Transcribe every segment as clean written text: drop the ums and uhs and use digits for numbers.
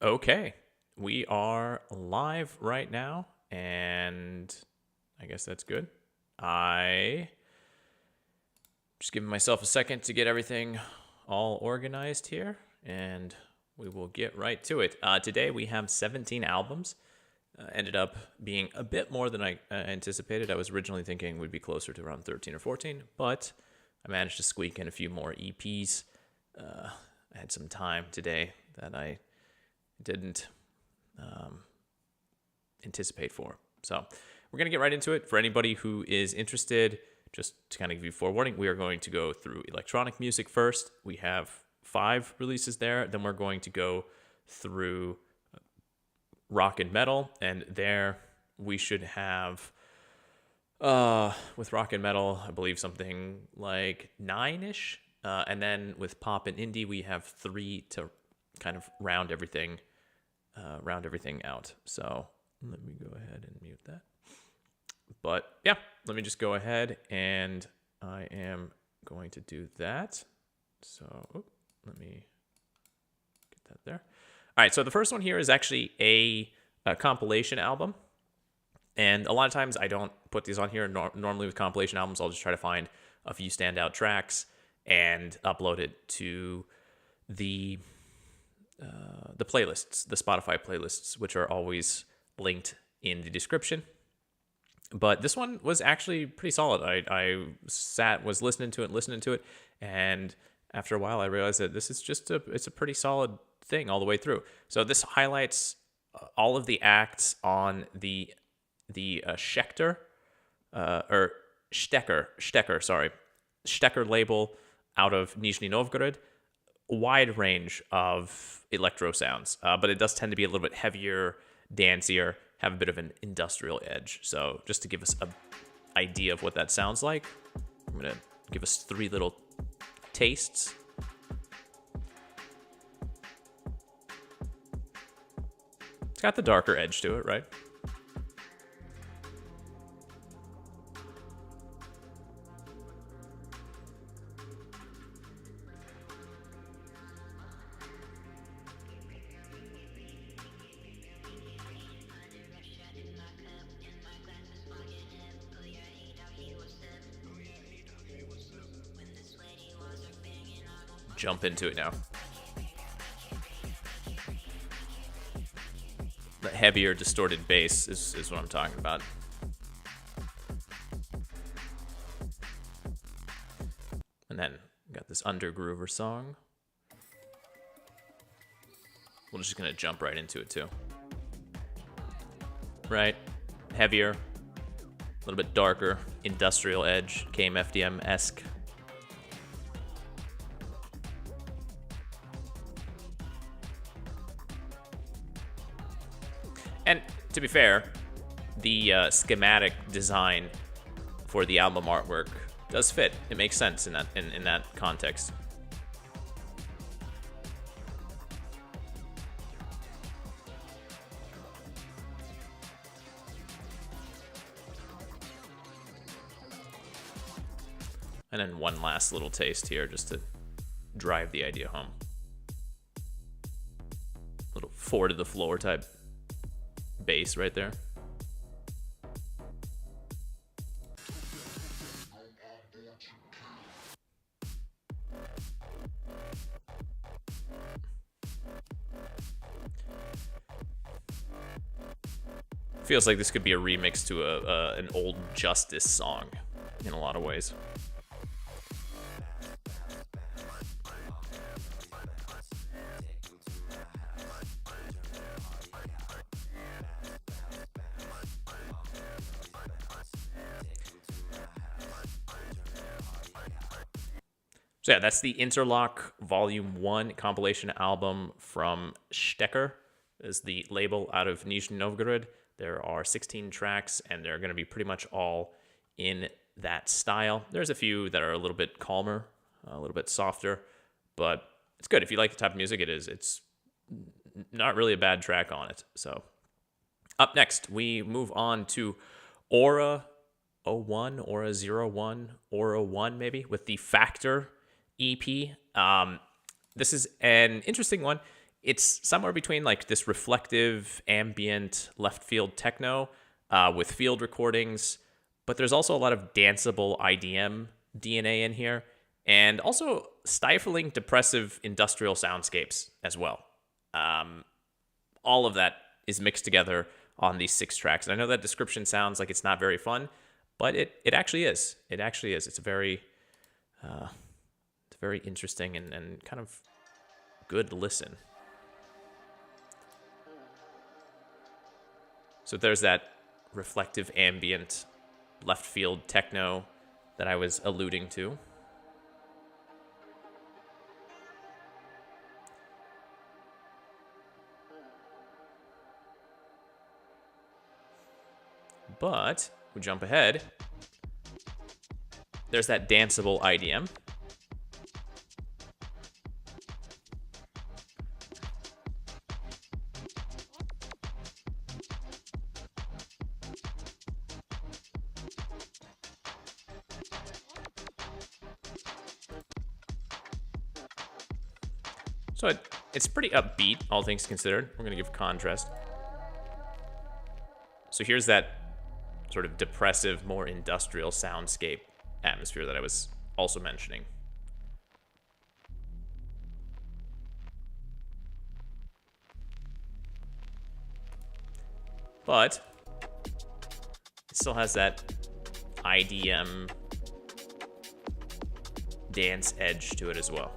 Okay, we are live right now, and I guess that's good. I just giving myself a second to get everything all organized here, and we will get right to it. Today we have 17 albums. Ended up being a bit more than I anticipated. I was originally thinking we'd be closer to around 13 or 14, but I managed to squeak in a few more EPs. I had some time today that I didn't anticipate for. So we're going to get right into it. For anybody who is interested, just to kind of give you forewarning, we are going to go through electronic music first. We have 5 releases there. Then we're going to go through rock and metal, and there we should have, with rock and metal, I believe something like 9-ish. And then with pop and indie, we have 3 to kind of round everything out. So let me go ahead and mute that. But yeah, let me just go ahead and I am going to do that. So let me get that there. All right, so the first one here is actually a compilation album. And a lot of times I don't put these on here. Normally with compilation albums, I'll just try to find a few standout tracks and upload it to the playlists, the Spotify playlists, which are always linked in the description. But this one was actually pretty solid. I was listening to it, and after a while I realized that this is it's a pretty solid thing all the way through. So this highlights all of the acts on the SHTEKER SHTEKER label out of Nizhny Novgorod. A wide range of electro sounds, but it does tend to be a little bit heavier, dancier, have a bit of an industrial edge. So just to give us an idea of what that sounds like, I'm gonna give us 3 little tastes. It's got the darker edge to it, right? Jump into it now. The heavier, distorted bass is what I'm talking about. And then got this undergroover song. We're just gonna jump right into it too. Right, heavier, a little bit darker, industrial edge, KMFDM-esque. And to be fair, the schematic design for the album artwork does fit. It makes sense in that context. And then one last little taste here just to drive the idea home. Little 4 to the floor type bass right there. Feels like this could be a remix to an old Justice song in a lot of ways. So yeah, that's the Interlock Volume 1 compilation album from SHTEKER, is the label out of Nizhny Novgorod. There are 16 tracks, and they're going to be pretty much all in that style. There's a few that are a little bit calmer, a little bit softer, but it's good. If you like the type of music it is, it's not really a bad track on it. So up next, we move on to Aura 01, Aura 01, Aura 1 maybe, with the Factor EP. This is an interesting one. It's somewhere between like this reflective, ambient, left field techno with field recordings, but there's also a lot of danceable IDM DNA in here, and also stifling, depressive industrial soundscapes as well. All of that is mixed together on these 6 tracks. And I know that description sounds like it's not very fun, but it actually is. It actually is. It's very interesting and kind of good listen. So there's that reflective, ambient, left field techno that I was alluding to. But we jump ahead. There's that danceable IDM. So it's pretty upbeat, all things considered. We're going to give contrast. So here's that sort of depressive, more industrial soundscape atmosphere that I was also mentioning. But it still has that IDM dance edge to it as well.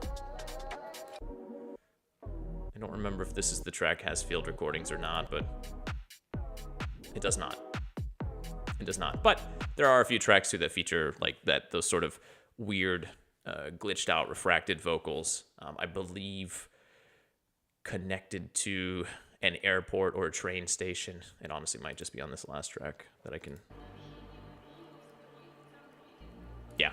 I don't remember if this is the track has field recordings or not, but it does not. It does not. But there are a few tracks too that feature like that, those sort of weird, glitched out, refracted vocals. I believe connected to an airport or a train station. It honestly might just be on this last track that I can. Yeah.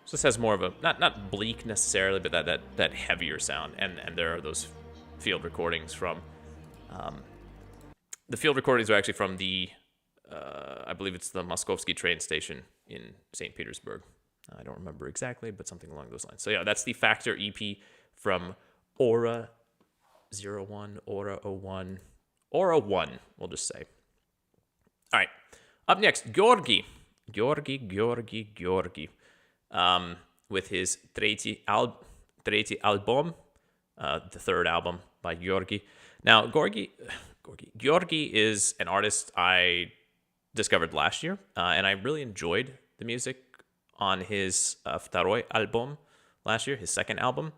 So this has more of a not bleak necessarily, but that heavier sound, and there are those field recordings from. The field recordings are actually from the, I believe it's the Moskovsky train station in St. Petersburg. I don't remember exactly, but something along those lines. So yeah, that's the Factor EP from Aura 01, Aura 01, Aura 1, we'll just say. All right, up next, Gheorghi. With his tretьий album, the 3rd album by Gheorghi. Now, Gheorghi is an artist I discovered last year, and I really enjoyed the music on his второй album last year, his 2nd album.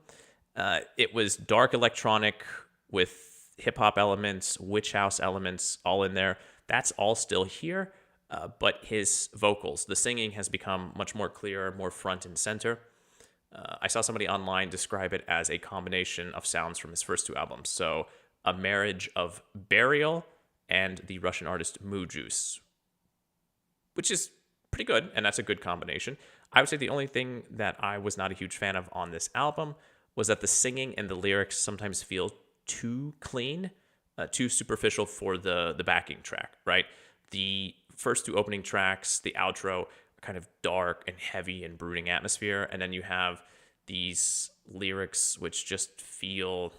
It was dark electronic with hip-hop elements, witch house elements all in there. That's all still here. But his vocals, the singing has become much more clear, more front and center. I saw somebody online describe it as a combination of sounds from his first 2 albums. So a marriage of Burial and the Russian artist Moo Juice, which is pretty good, and that's a good combination. I would say the only thing that I was not a huge fan of on this album was that the singing and the lyrics sometimes feel too clean, too superficial for the backing track, right? The first 2 opening tracks, the outro, are kind of dark and heavy and brooding atmosphere, and then you have these lyrics which just feel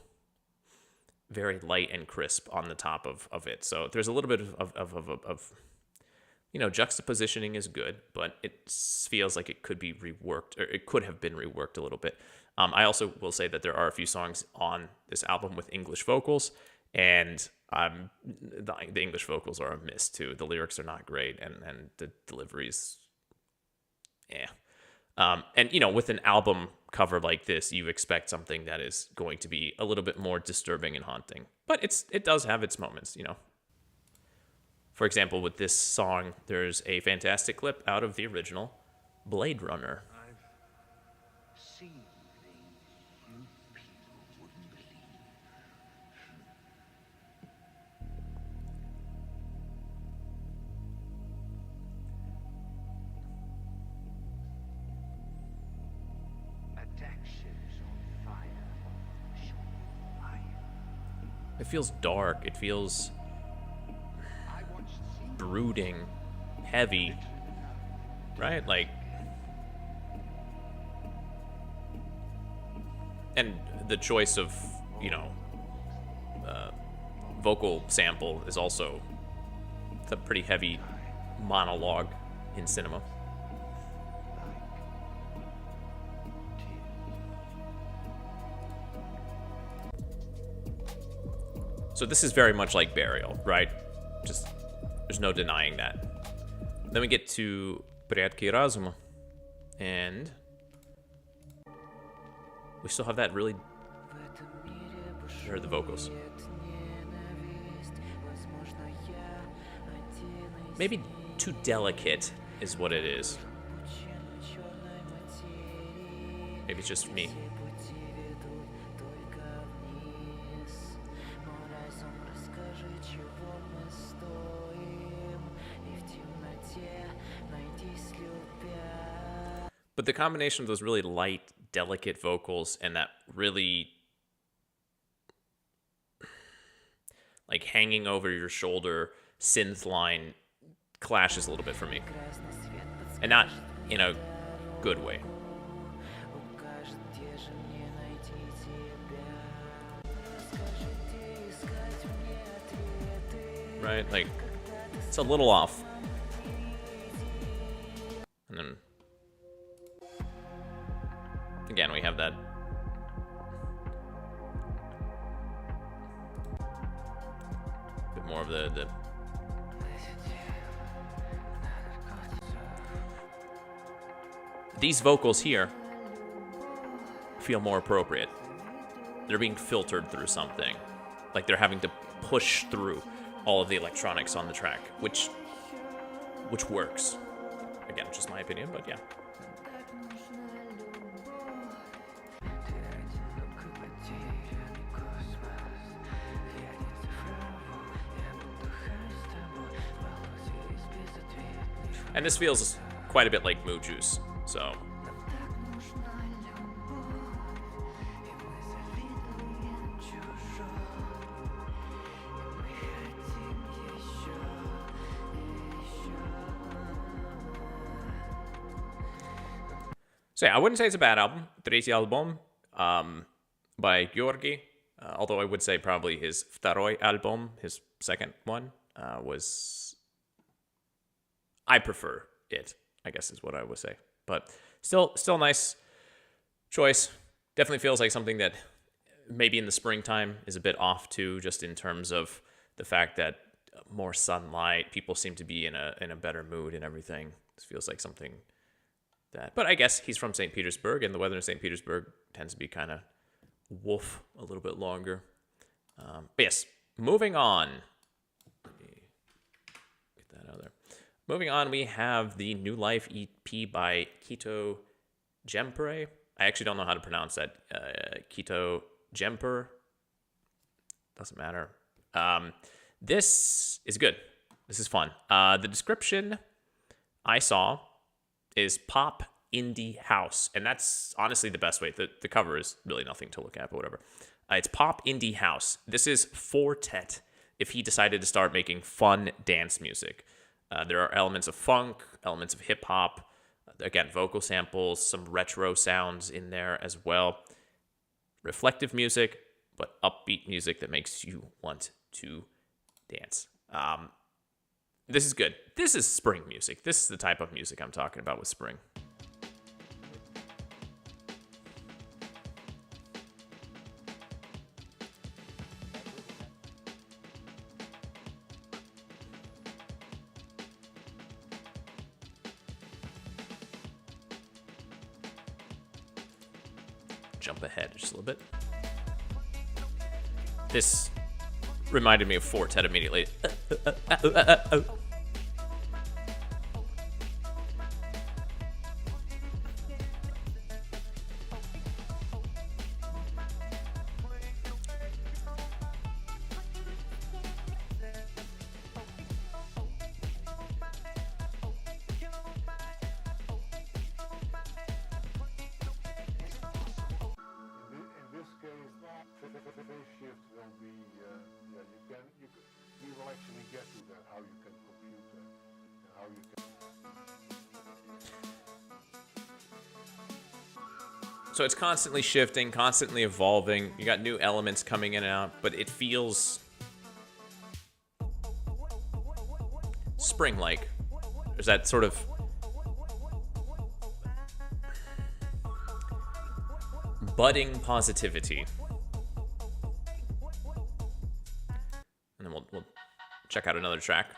very light and crisp on the top of it. So there's a little bit of juxtapositioning is good, but it feels like it could be reworked, or it could have been reworked a little bit. I also will say that there are a few songs on this album with English vocals, and the English vocals are a miss too. The lyrics are not great, and the delivery's, and with an album cover like this, you expect something that is going to be a little bit more disturbing and haunting. But it does have its moments, For example, with this song, there's a fantastic clip out of the original Blade Runner. I've seen things you people wouldn't believe. Attack ships on fire, shooting fire. It feels dark. It feels brooding, heavy, right? Like, and the choice of, you know, vocal sample is also a pretty heavy monologue in cinema. So this is very much like Burial, right? Just, there's no denying that. Then we get to Порядки разума, and we still have that really, or the vocals. Maybe too delicate is what it is. Maybe it's just me. But the combination of those really light, delicate vocals and that really, like, hanging over your shoulder synth line clashes a little bit for me. And not in a good way. Right? Like, it's a little off. And then again, we have that bit more of the these vocals here feel more appropriate. They're being filtered through something. Like they're having to push through all of the electronics on the track, which works. Again, just my opinion, but yeah. And this feels quite a bit like Moo Juice, so. So yeah, I wouldn't say it's a bad album. Третий альбом by гёрги. Although I would say probably his второй альбом, his second one, was... I prefer it, I guess is what I would say. But still nice choice. Definitely feels like something that maybe in the springtime is a bit off too, just in terms of the fact that more sunlight, people seem to be in a better mood and everything. This feels like something that... But I guess he's from St. Petersburg, and the weather in St. Petersburg tends to be kind of woof a little bit longer. But yes, moving on. Let me get that out there. Moving on, we have the New Life EP by Kito Jempere. I actually don't know how to pronounce that. Kito Jempere. Doesn't matter. This is good. This is fun. The description I saw is pop indie house. And that's honestly the best way. The cover is really nothing to look at, but whatever. It's pop indie house. This is FORTET if he decided to start making fun dance music. There are elements of funk, elements of hip-hop, again, vocal samples, some retro sounds in there as well. Reflective music, but upbeat music that makes you want to dance. This is good. This is spring music. This is the type of music I'm talking about with spring. Jump ahead just a little bit. This reminded me of FORTET immediately. We will actually get to that, how you can compute that, and how you can... So it's constantly shifting, constantly evolving. You got new elements coming in and out, but it feels spring-like. There's that sort of budding positivity. And then we'll check out another track.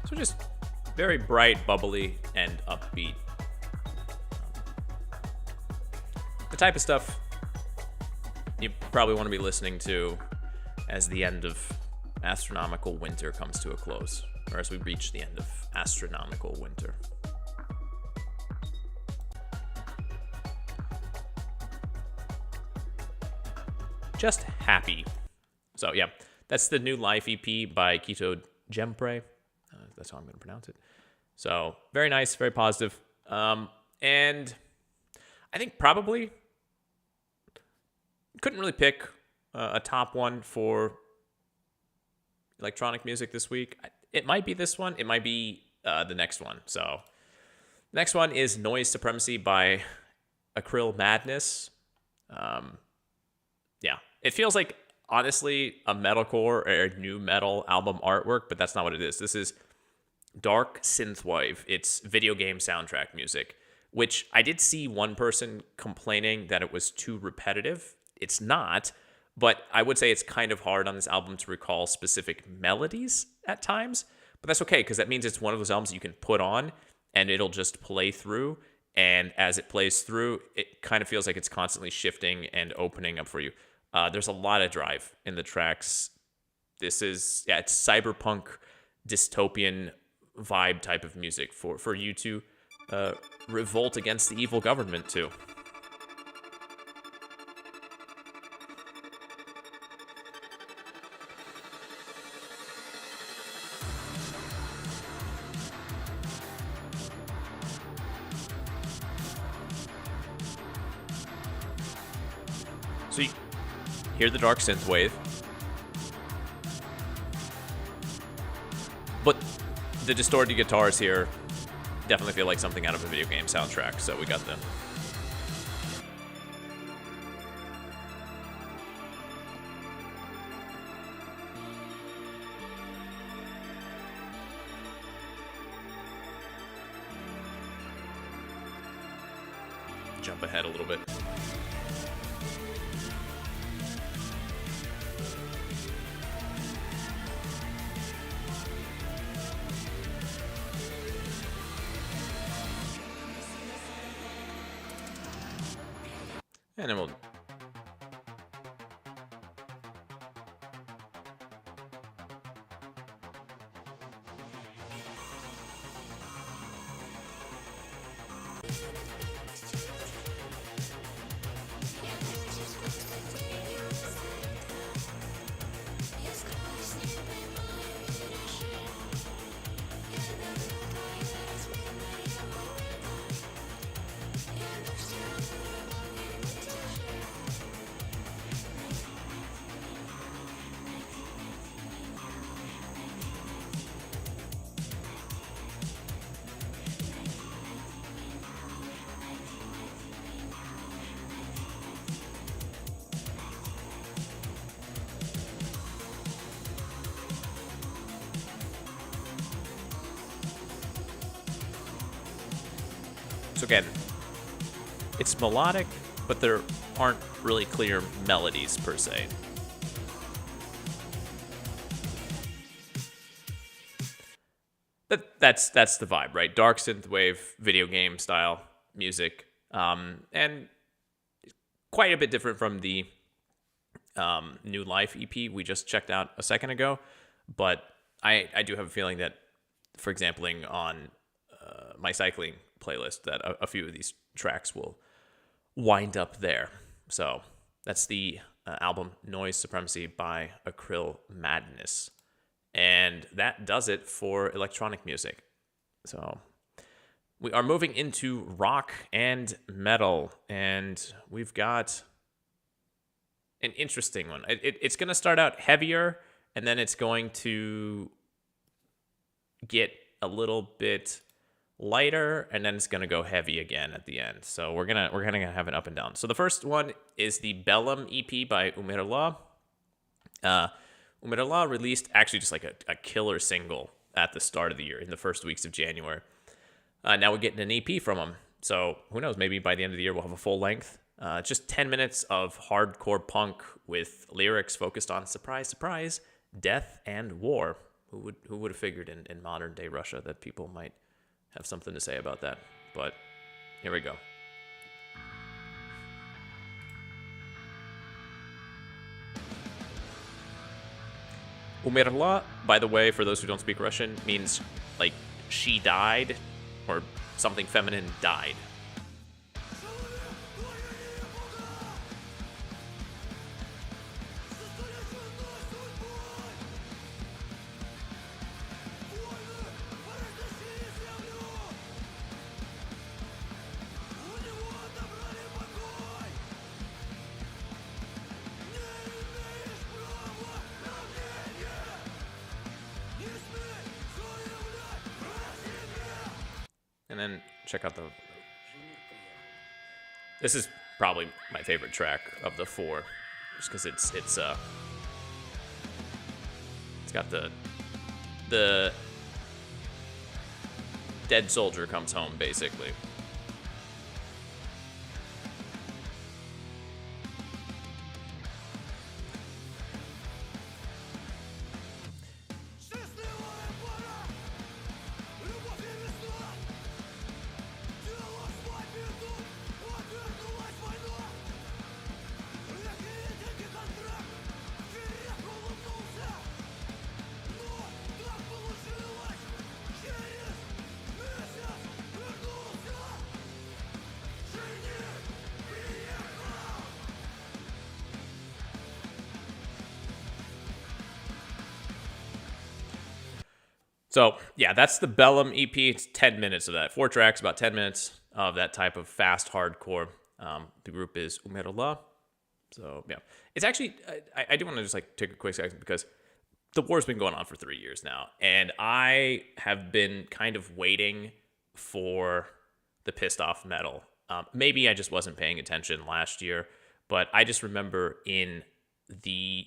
So just very bright, bubbly, and upbeat. The type of stuff you probably want to be listening to as the end of astronomical winter comes to a close, or as we reach the end of astronomical winter. Just happy. So yeah, that's the New Life EP by Kito Jempere. That's how I'm going to pronounce it. So very nice, very positive. And I think probably couldn't really pick a top one for electronic music this week. It might be this one. It might be the next one. So next one is Noize Supremacy by Acryl Madness. Yeah, it feels like, honestly, a metalcore or a new metal album artwork, but that's not what it is. This is dark synthwave. It's video game soundtrack music, which I did see one person complaining that it was too repetitive. It's not, but I would say it's kind of hard on this album to recall specific melodies at times, but that's okay, because that means it's one of those albums you can put on and it'll just play through, and as it plays through, it kind of feels like it's constantly shifting and opening up for you. There's a lot of drive in the tracks. This is, it's cyberpunk, dystopian vibe type of music for you to revolt against the evil government too. So you hear the dark synth wave, but the distorted guitars here definitely feel like something out of a video game soundtrack. So we got them. Jump ahead a little bit. And then we'll So again, it's melodic, but there aren't really clear melodies per se. That's the vibe, right? Dark synthwave, video game style music, and quite a bit different from the New Life EP we just checked out a second ago. But I do have a feeling that, for example, on my cycling playlist that a few of these tracks will wind up there. So that's the album Noize Supremacy by Acryl Madness. And that does it for electronic music. So we are moving into rock and metal, and we've got an interesting one. It's going to start out heavier, and then it's going to get a little bit lighter, and then it's going to go heavy again at the end. So we're gonna have an up and down. So the first one is the Bellum EP by Umerla. Umerla released actually just like a killer single at the start of the year, in the first weeks of January. Now we're getting an EP from them. So who knows, maybe by the end of the year we'll have a full length. Just 10 minutes of hardcore punk with lyrics focused on, surprise, surprise, death and war. Who would have figured in modern day Russia that people might have something to say about that? But here we go. Umerla, by the way, for those who don't speak Russian, means like she died, or something feminine died. And then check out this is probably my favorite track of the four, just because it's got the dead soldier comes home, basically. So, yeah, that's the Bellum EP. It's 10 minutes of that. 4 tracks, about 10 minutes of that type of fast hardcore. The group is Umerla. So, yeah. It's actually, I do want to just like take a quick second, because the war's been going on for 3 years now. And I have been kind of waiting for the pissed off metal. Maybe I just wasn't paying attention last year, but I just remember in the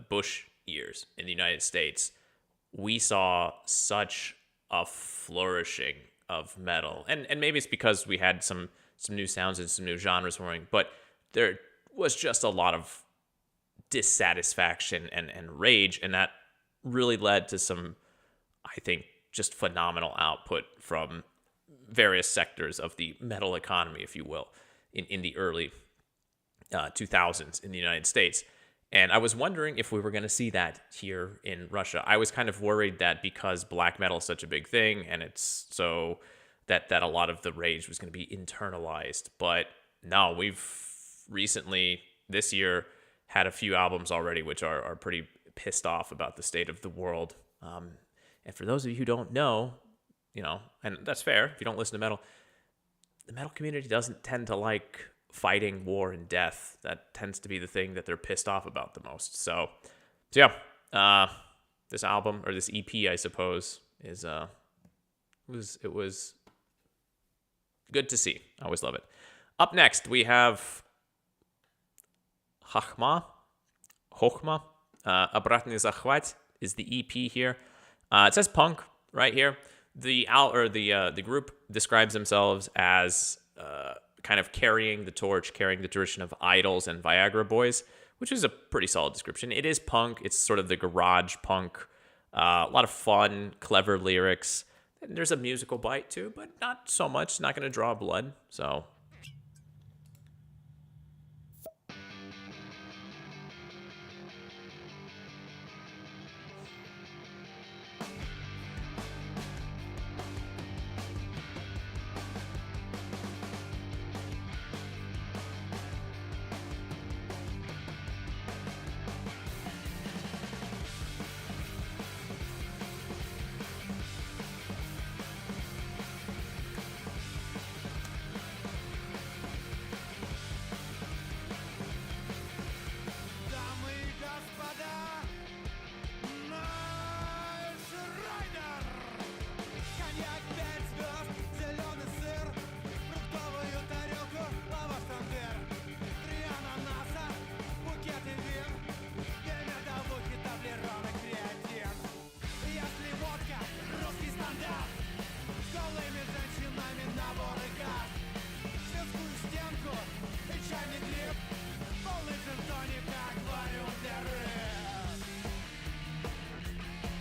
Bush years in the United States, we saw such a flourishing of metal. And maybe it's because we had some new sounds and some new genres forming, but there was just a lot of dissatisfaction and rage, and that really led to some, I think, just phenomenal output from various sectors of the metal economy, if you will, in the early 2000s in the United States. And I was wondering if we were going to see that here in Russia. I was kind of worried that because black metal is such a big thing, and it's so that a lot of the rage was going to be internalized. But no, we've recently, this year, had a few albums already which are pretty pissed off about the state of the world. And for those of you who don't know, and that's fair if you don't listen to metal, the metal community doesn't tend to like fighting, war, and death. That tends to be the thing that they're pissed off about the most. So yeah, this album, or this EP, I suppose, is it was good to see. I always love it. Up next, we have Hохма. Обратный захват is the EP here. It says punk right here. The group describes themselves as kind of carrying the torch, carrying the tradition of Idols and Viagra Boys, which is a pretty solid description. It is punk. It's sort of the garage punk. A lot of fun, clever lyrics. And there's a musical bite too, but not so much. Not going to draw blood. So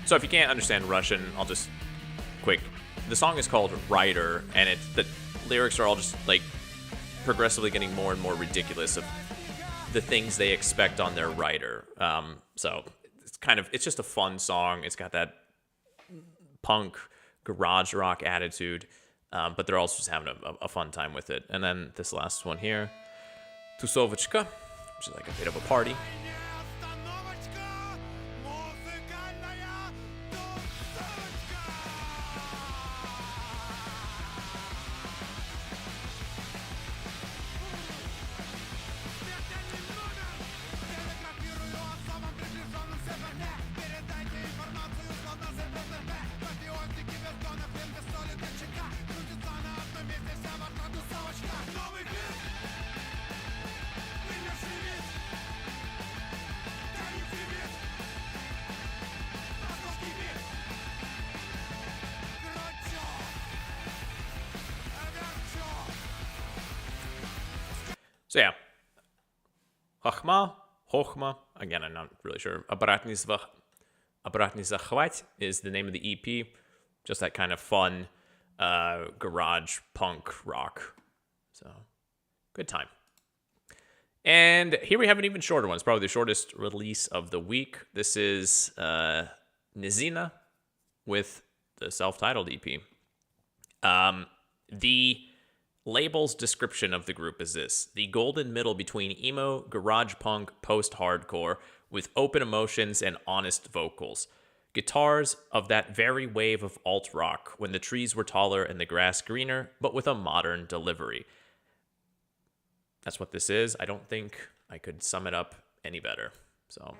So if you can't understand Russian, I'll just quick. The song is called Rider, and the lyrics are all just like progressively getting more and more ridiculous of the things they expect on their rider. So it's just a fun song. It's got that punk garage rock attitude, but they're also just having a fun time with it. And then this last one here, Tusovочка, which is like a bit of a party. So yeah, Хохма, again, I'm not really sure. Обратный захват is the name of the EP. Just that kind of fun garage punk rock. So, good time. And here we have an even shorter one. It's probably the shortest release of the week. This is НИЗИНА with the self-titled EP. The label's description of the group is this: the golden middle between emo, garage punk, post-hardcore, with open emotions and honest vocals. Guitars of that very wave of alt-rock, when the trees were taller and the grass greener, but with a modern delivery. That's what this is. I don't think I could sum it up any better. So...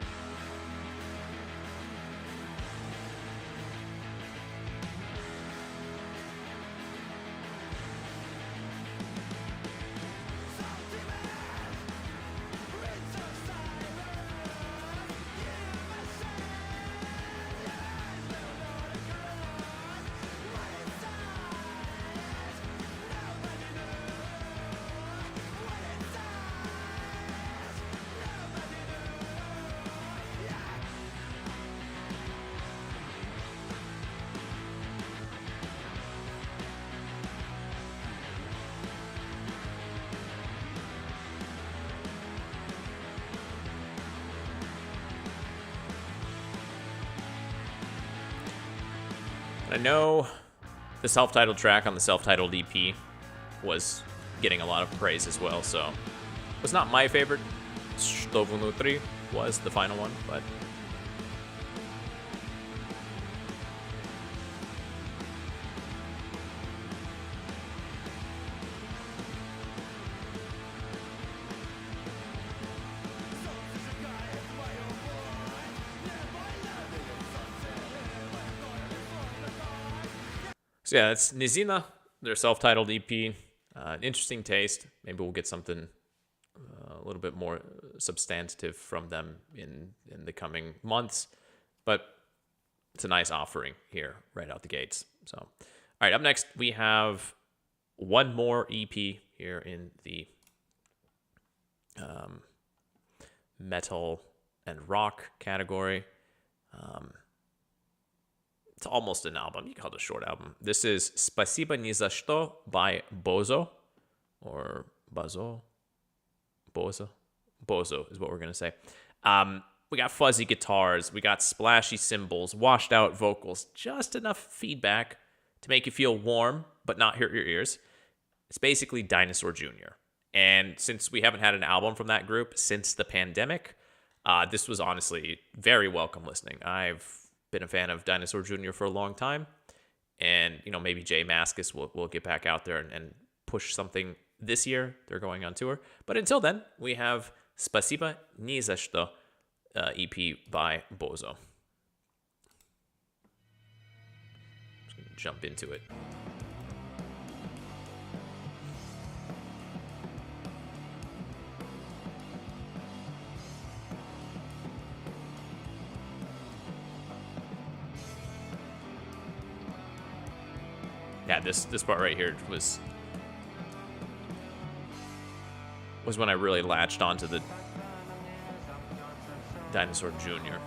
I know the self-titled track on the self-titled EP was getting a lot of praise as well, so it was not my favorite. Что внутри was the final one, but... So yeah, it's НИЗИНА, their self-titled EP. Interesting taste. Maybe we'll get something a little bit more substantive from them in the coming months. But it's a nice offering here right out the gates. So, all right, up next we have one more EP here in the metal and rock category. It's almost an album. You call it a short album. This is Спасибо ни за что by Bozо, or Bozo. Bozo is what we're going to say. We got fuzzy guitars. We got splashy cymbals, washed out vocals, just enough feedback to make you feel warm, but not hurt your ears. It's basically Dinosaur Jr. And since we haven't had an album from that group since the pandemic, this was honestly very welcome listening. I've been a fan of Dinosaur Jr. for a long time. And, you know, maybe Jay Mascis will get back out there and push something this year. They're going on tour. But until then, we have Спасибо ни за что EP by Bozo. Just gonna jump into it. Yeah, this part right here was when I really latched onto the Dinosaur Jr.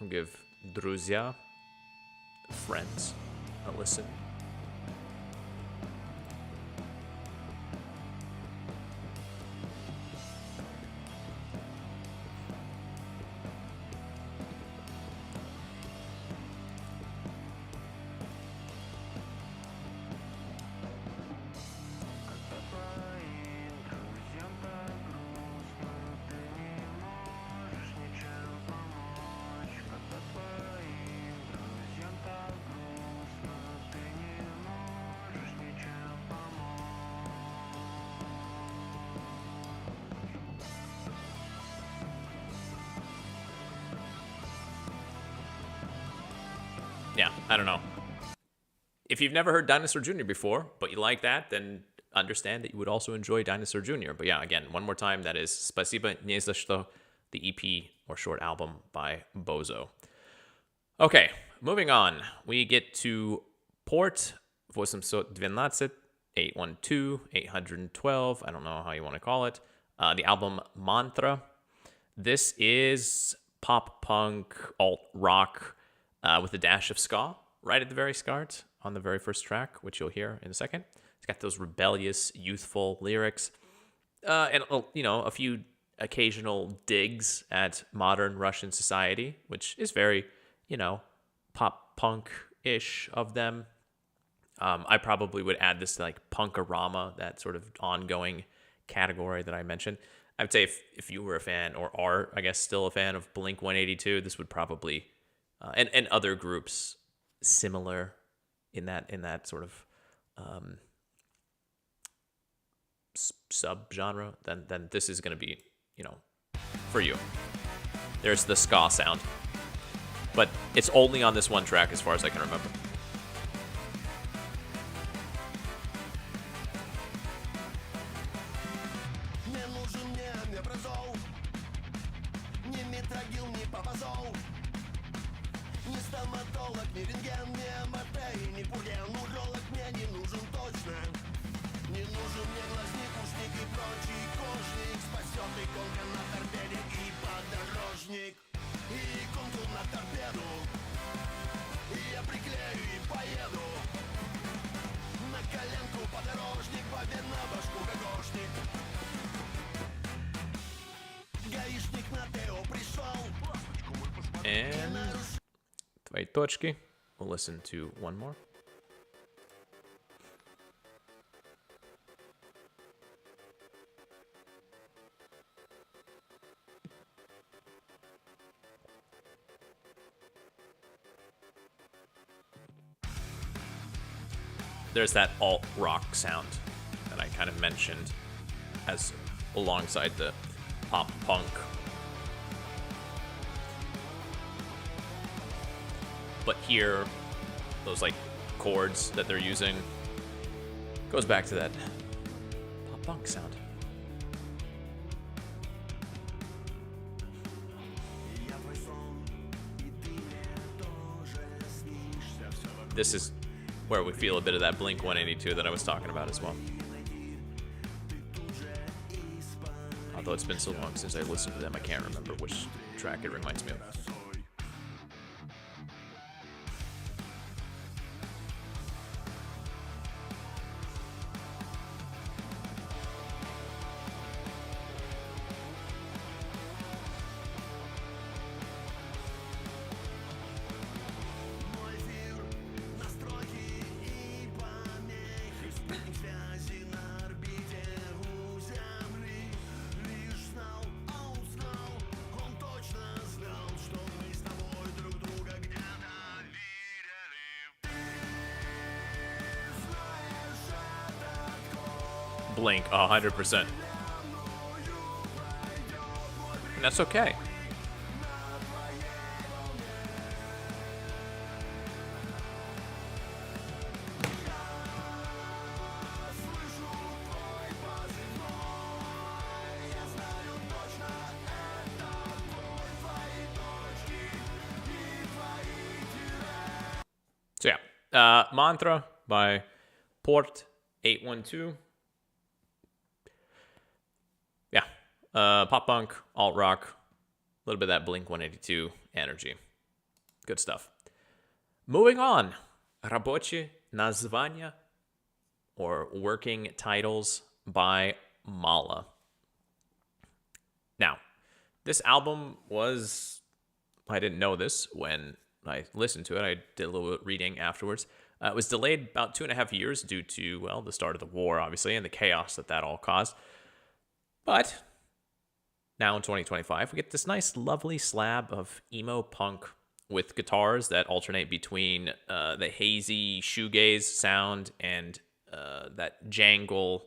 We'll give Друзья, friends, a listen. Yeah, I don't know. If you've never heard Dinosaur Jr. before, but you like that, then understand that you would also enjoy Dinosaur Jr. But yeah, again, one more time, that is Спасибо не за что, the EP or short album by Bozo. Okay, moving on. We get to Port 812, 812, 812, I don't know how you want to call it. The album Mantra. This is pop punk, alt rock, with a dash of ska right at the very start on the very first track, which you'll hear in a second. It's got those rebellious, youthful lyrics, and a few occasional digs at modern Russian society, which is very, pop punk-ish of them. I probably would add this to like punkorama, that sort of ongoing category that I mentioned. I would say if you were a fan, or are, I guess, still a fan of Blink 182, this would probably, and other groups similar in that sort of sub-genre, then this is going to be, for you. There's the ska sound, but it's only on this one track as far as I can remember. And твои точки. We'll listen to one more. There's that alt rock sound that I kind of mentioned as alongside the pop punk. But here, those like chords that they're using goes back to that pop punk sound. This is where we feel a bit of that Blink 182 that I was talking about as well. Although it's been so long since I listened to them, I can't remember which track it reminds me of. Blink 100%. And that's okay. So yeah, Mantra by Port 812. Pop punk, alt rock, a little bit of that Blink 182 energy. Good stuff. Moving on. Рабочие названия, or working titles by Mala. Now, this album was, I didn't know this when I listened to it. I did a little bit of reading afterwards. It was delayed about 2.5 years due to, well, the start of the war, obviously, and the chaos that all caused. But now in 2025, we get this nice, lovely slab of emo punk with guitars that alternate between the hazy shoegaze sound and that jangle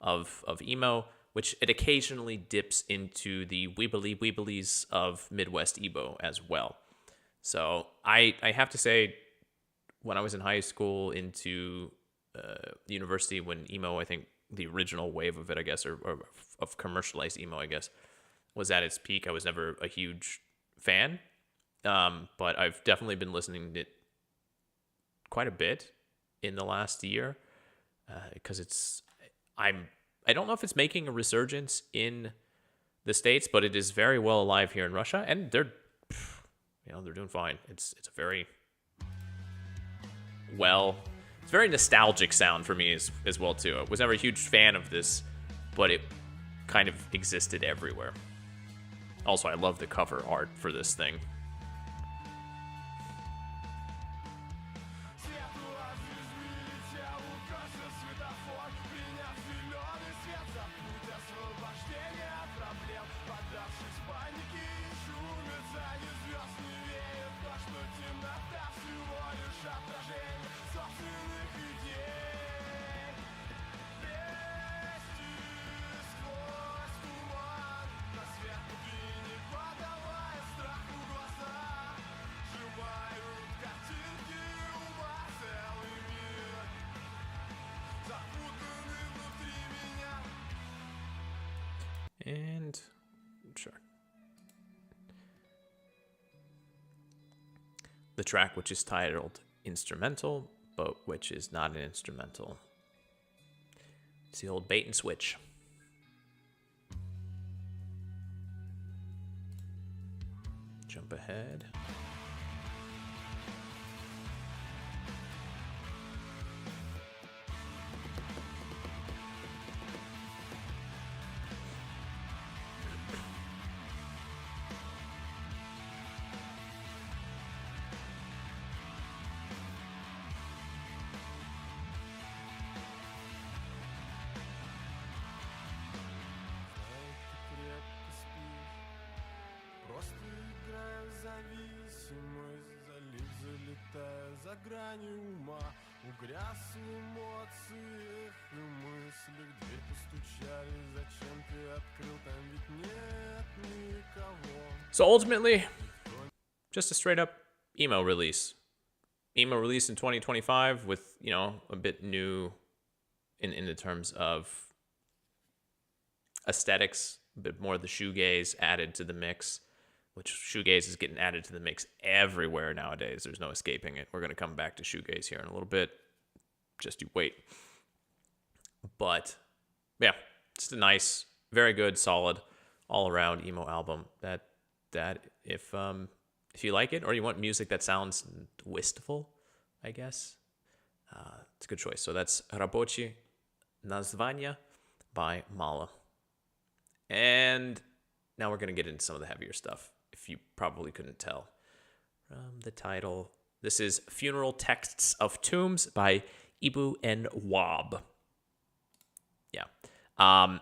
of emo, which it occasionally dips into the weebly-weeblies of Midwest emo as well. So I have to say, when I was in high school into university, when emo, I think the original wave of it, I guess, or of commercialized emo, I guess, was at its peak, I was never a huge fan. But I've definitely been listening to it quite a bit in the last year, because I don't know if it's making a resurgence in the States, but it is very well alive here in Russia, and they're doing fine. It's a very it's very nostalgic sound for me as well too. I was never a huge fan of this, but it kind of existed everywhere. Also, I love the cover art for this thing. And sure. The track, which is titled Instrumental, but which is not an instrumental. It's the old bait and switch. Jump ahead. So ultimately, just a straight up emo release. Emo release in 2025 with, a bit new in the terms of aesthetics, a bit more of the shoegaze added to the mix, which shoegaze is getting added to the mix everywhere nowadays. There's no escaping it. We're going to come back to shoegaze here in a little bit. Just you wait. But yeah, just a nice, very good, solid, all around emo album that if you like it or you want music that sounds wistful, I guess, it's a good choice. So that's Рабочие названия by Mala. And now we're going to get into some of the heavier stuff, if you probably couldn't tell from the title. This is Funeral Texts of Tombs by Ibu and Waab. Yeah.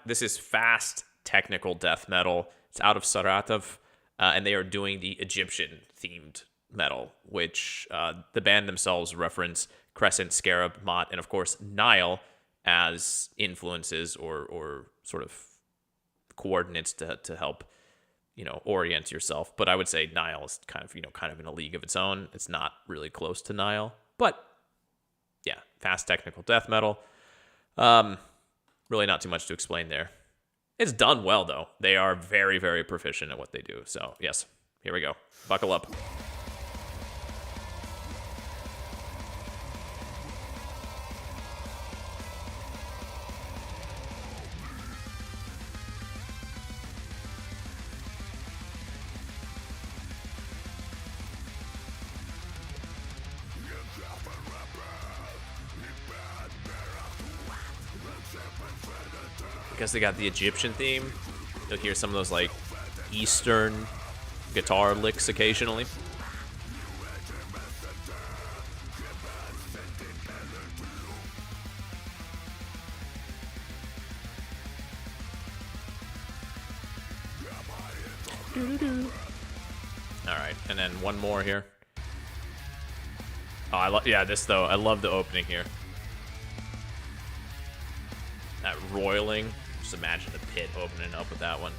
This is fast technical death metal. It's out of Saratov, and they are doing the Egyptian-themed metal, which the band themselves reference Crescent, Scarab, Mott, and of course Nile as influences or sort of coordinates to help, orient yourself. But I would say Nile is kind of in a league of its own. It's not really close to Nile, but yeah, fast technical death metal. Really not too much to explain there. It's done well, though. They are very, very proficient at what they do. So, yes, here we go. Buckle up. because they got the Egyptian theme, you'll hear some of those like Eastern guitar licks occasionally. All right, and then one more here. Oh, I love, yeah, this though. I love the opening here. That roiling. Just imagine the pit opening up with that one.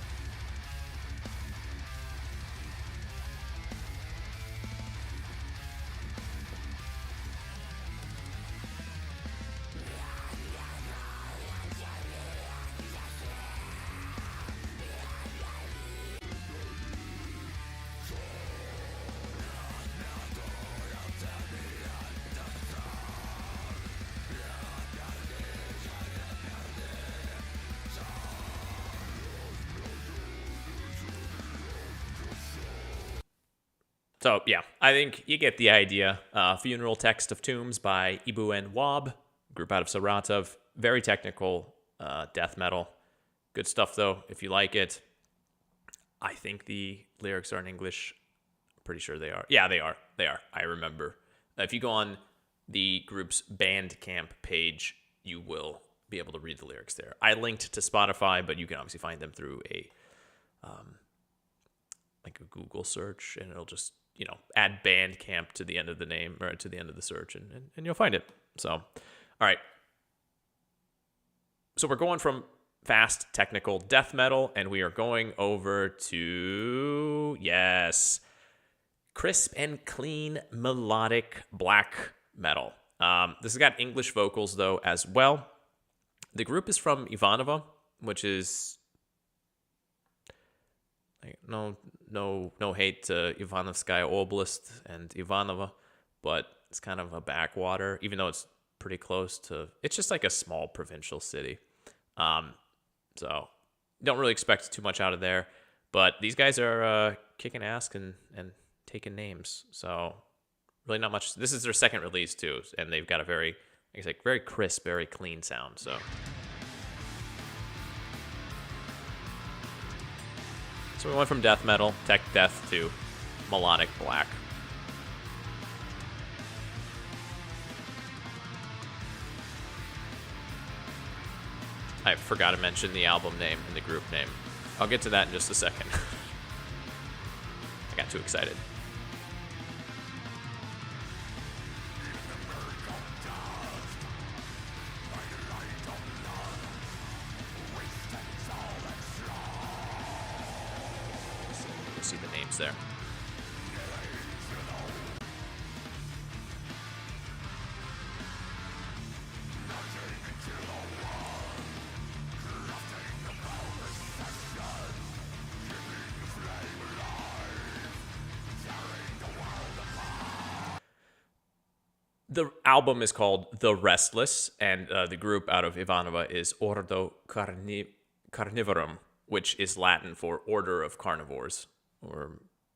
So, yeah, I think you get the idea. Funeral Text of Tombs by Ibu and Waab, group out of Saratov. Very technical death metal. Good stuff, though, if you like it. I think the lyrics are in English. I'm pretty sure they are. Yeah, they are. They are. I remember. If you go on the group's Bandcamp page, you will be able to read the lyrics there. I linked to Spotify, but you can obviously find them through a like a Google search, and it'll just, you know, add Bandcamp to the end of the name or to the end of the search, and you'll find it. So, all right. So we're going from fast technical death metal, and we are going over to, yes, crisp and clean melodic black metal. This has got English vocals though as well. The group is from Ivanovo, which is no hate to Ivanovskaya Oblast and Ivanova, but it's kind of a backwater, even though it's pretty close to, it's just like a small provincial city. So don't really expect too much out of there, but these guys are kicking ass and taking names. So really not much. This is their second release too, and they've got a very, it's like very crisp, very clean sound. So. So we went from death metal, tech death, to melodic black. I forgot to mention the album name and the group name. I'll get to that in just a second. I got too excited. See the names there. The album is called The Restless, and the group out of Ivanova is Ordo Karnivorum, which is Latin for Order of Carnivores. Or,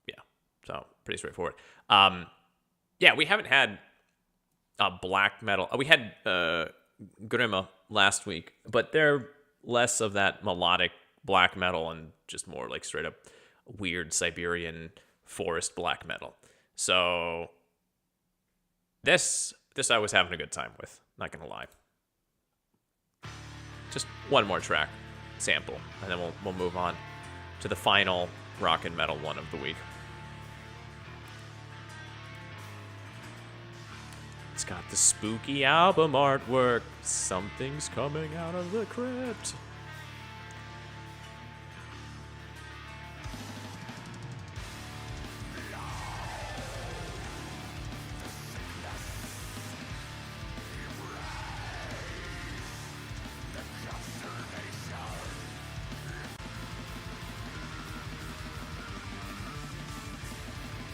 yeah, so pretty straightforward. Yeah, we haven't had black metal. We had Grima last week, but they're less of that melodic black metal and just more like straight up weird Siberian forest black metal. So this I was having a good time with, not gonna lie. Just one more track sample, and then we'll move on to the final rock and metal one of the week. It's got the spooky album artwork. Something's coming out of the crypt.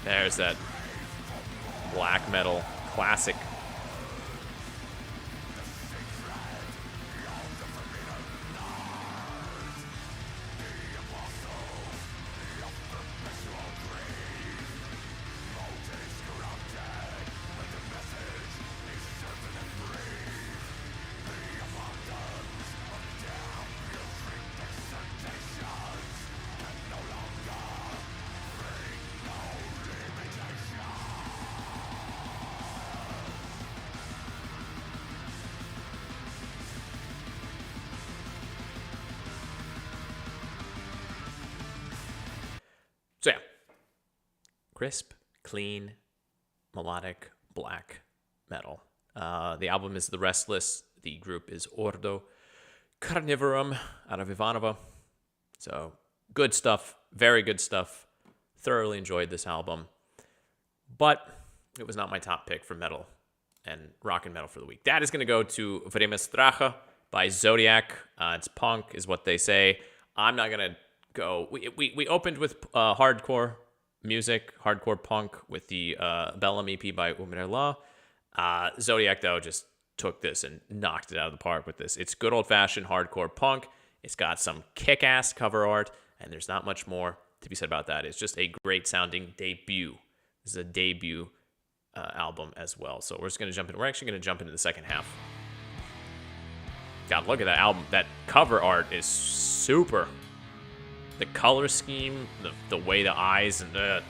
There's that black metal classic. crisp, clean, melodic, black metal. The album is The Restless. The group is Ordo Karnivorum out of Ivanova. So good stuff, very good stuff. Thoroughly enjoyed this album. But it was not my top pick for metal and rock and metal for the week. That is going to go to Время, страха by Zodiak. It's punk, is what they say. I'm not going to go. We opened with hardcore music, hardcore punk with the Bellum EP by Umerla. Zodiak, though, just took this and knocked it out of the park with this. It's good old-fashioned hardcore punk. It's got some kick-ass cover art, and there's not much more to be said about that. It's just a great-sounding debut. This is a debut album as well. So we're just going to jump in. We're actually going to jump into the second half. God, look at that album. That cover art is super. The color scheme, the way the eyes, and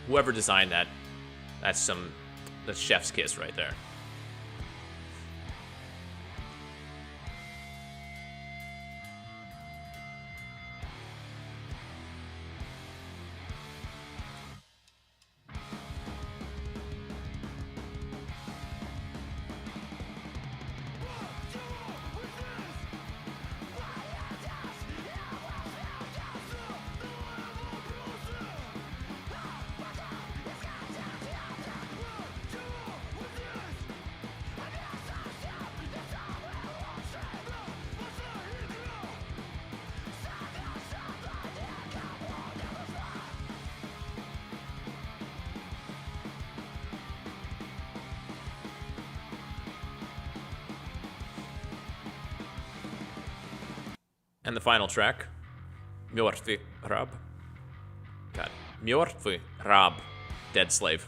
whoever designed that, that's chef's kiss right there. And the final track, Mёртвый раб. God, Mёртвый раб, dead slave.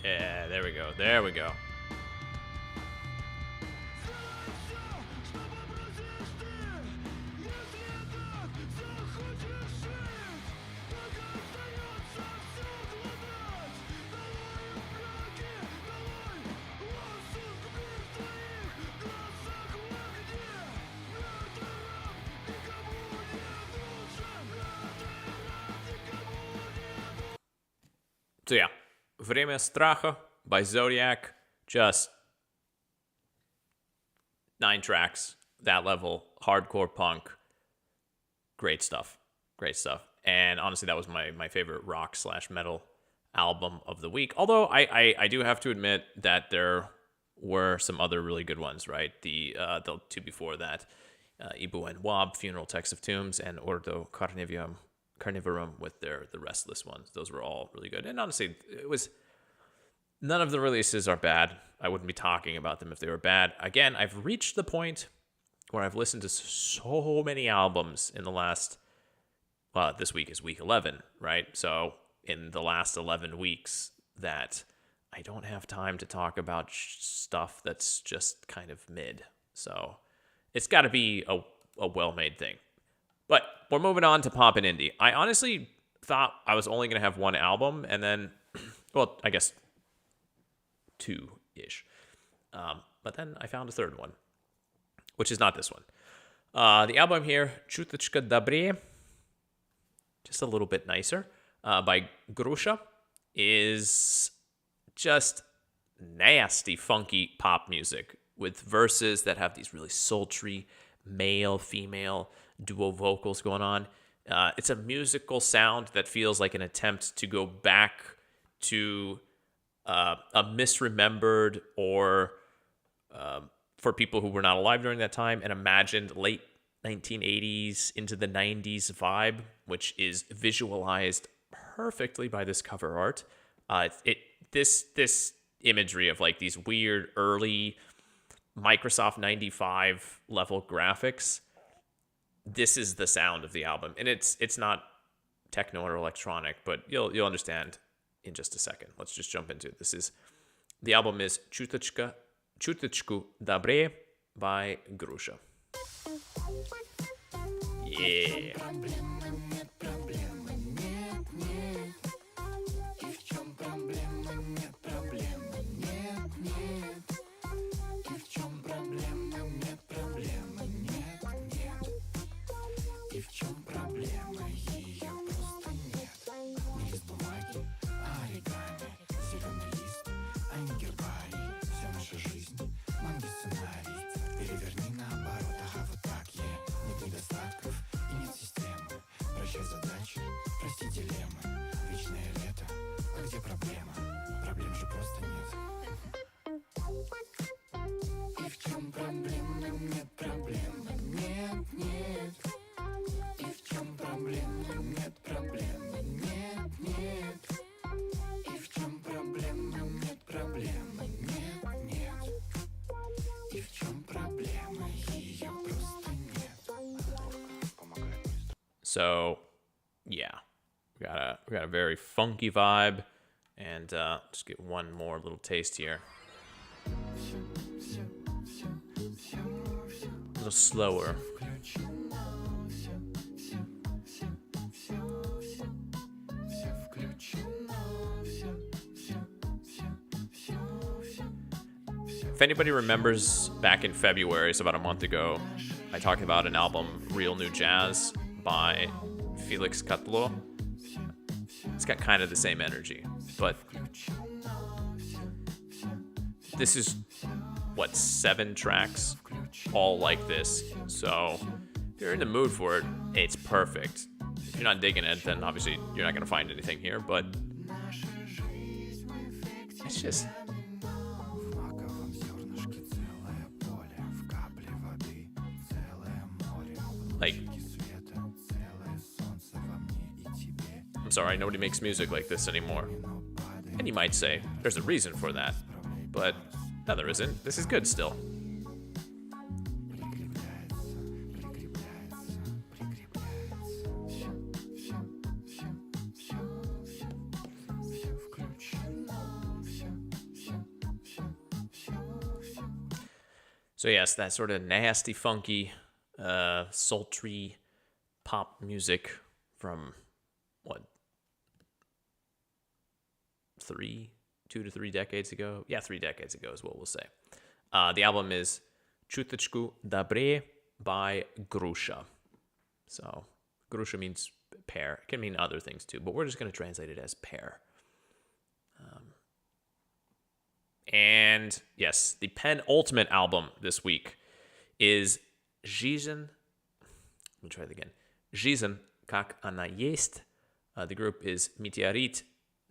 Yeah, there we go. There we go. So yeah, Время, страха by Zodiak, just 9 tracks, that level, hardcore punk, great stuff, great stuff. And honestly, that was my favorite rock / metal album of the week. Although I do have to admit that there were some other really good ones, right? The two before that, Ibu and Waab, Funeral Text of Tombs, and Ordo Karnivorum with the Restless ones. Those were all really good. And honestly, it was... None of the releases are bad. I wouldn't be talking about them if they were bad. Again, I've reached the point where I've listened to so many albums in the last... this week is week 11, right? So in the last 11 weeks that I don't have time to talk about stuff that's just kind of mid. So it's got to be a well-made thing. But we're moving on to pop and indie. I honestly thought I was only going to have one album, and then, well, I guess 2-ish. But then I found a third one, which is not this one. The album here, Чуточку добрее, just a little bit nicer, by Grusha, is just nasty, funky pop music with verses that have these really sultry male-female duo vocals going on. It's a musical sound that feels like an attempt to go back to a misremembered or for people who were not alive during that time, an imagined late 1980s into the 90s vibe, which is visualized perfectly by this cover art. This imagery of like these weird early Microsoft 95 level graphics. This is the sound of the album, and it's not techno or electronic, but you'll understand in just a second. Let's just jump into it. The album is Чуточку добрее by Груша. Yeah. So, yeah, we got a very funky vibe, and just get one more little taste here. A little slower. If anybody remembers, back in February, so about a month ago, I talked about an album, Real New Jazz, by Felix Catlo. It's got kind of the same energy, but this is, 7 tracks, all like this. So if you're in the mood for it, it's perfect. If you're not digging it, then obviously you're not going to find anything here, but it's just... like, I'm sorry, nobody makes music like this anymore. And you might say, there's a reason for that. But, no, there isn't. This is good still. So yes, that sort of nasty, funky, sultry pop music from, 2 to 3 decades ago? Yeah, 3 decades ago is what we'll say. The album is Chutочку добрее by Grusha. So, Grusha means pear. It can mean other things too, but we're just going to translate it as pear. And yes, the penultimate album this week is Жизнь. Let me try it again. Жизнь, как она есть. The group is Meteorite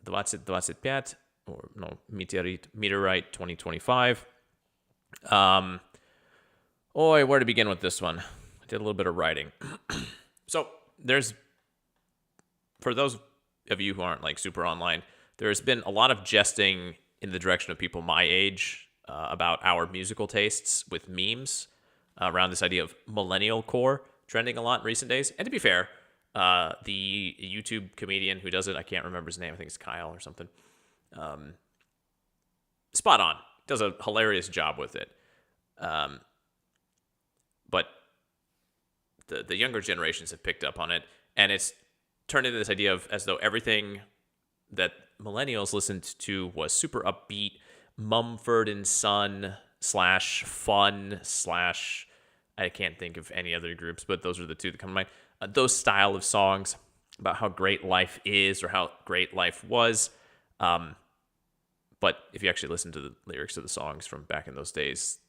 2025, or no, Meteorite 2025. Where to begin with this one? I did a little bit of writing. So there's, for those of you who aren't like super online, there's been a lot of jesting in the direction of people my age about our musical tastes with memes around this idea of millennial core trending a lot in recent days. And to be fair, the YouTube comedian who does it, I can't remember his name, I think it's Kyle or something, spot on, does a hilarious job with it. But the younger generations have picked up on it, and it's turned into this idea of as though everything that millennials listened to was super upbeat, Mumford and Son / fun / I can't think of any other groups, but those are the two that come to mind. Those style of songs about how great life is or how great life was. But if you actually listen to the lyrics of the songs from back in those days,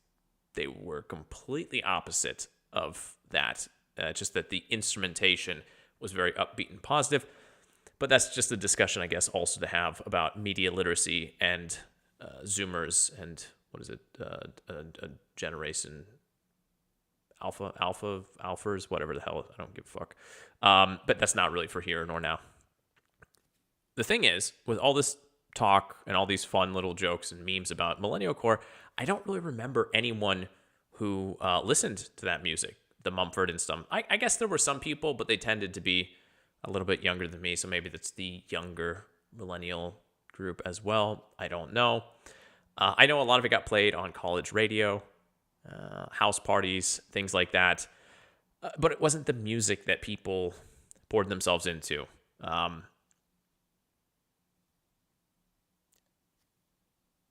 they were completely opposite of that. Just that the instrumentation was very upbeat and positive. But that's just a discussion, I guess, also to have about media literacy and Zoomers and, what is it, a generation, alphas, whatever the hell, I don't give a fuck. But that's not really for here nor now. The thing is, with all this talk and all these fun little jokes and memes about millennial core, I don't really remember anyone who listened to that music, the Mumford and stuff. I guess there were some people, but they tended to be a little bit younger than me, so maybe that's the younger millennial group as well. I don't know. I know a lot of it got played on college radio, house parties, things like that. but it wasn't the music that people poured themselves into.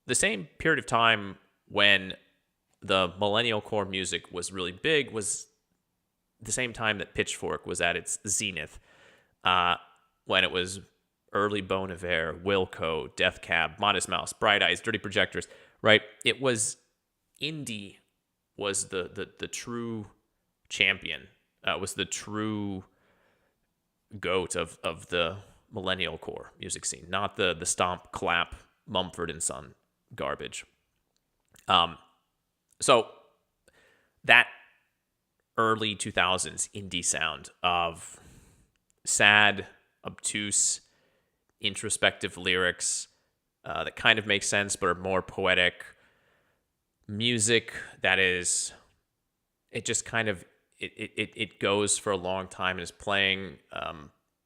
The same period of time when the millennial core music was really big was the same time that Pitchfork was at its zenith, when it was early Bon Iver, Wilco, Death Cab, Modest Mouse, Bright Eyes, Dirty Projectors, right? It was indie was the true champion, was the true goat of the millennial core music scene, not the stomp, clap, Mumford and Son garbage. So that early 2000s indie sound of sad, obtuse, introspective lyrics that kind of make sense but are more poetic, music that is, it just kind of, it goes for a long time and is playing.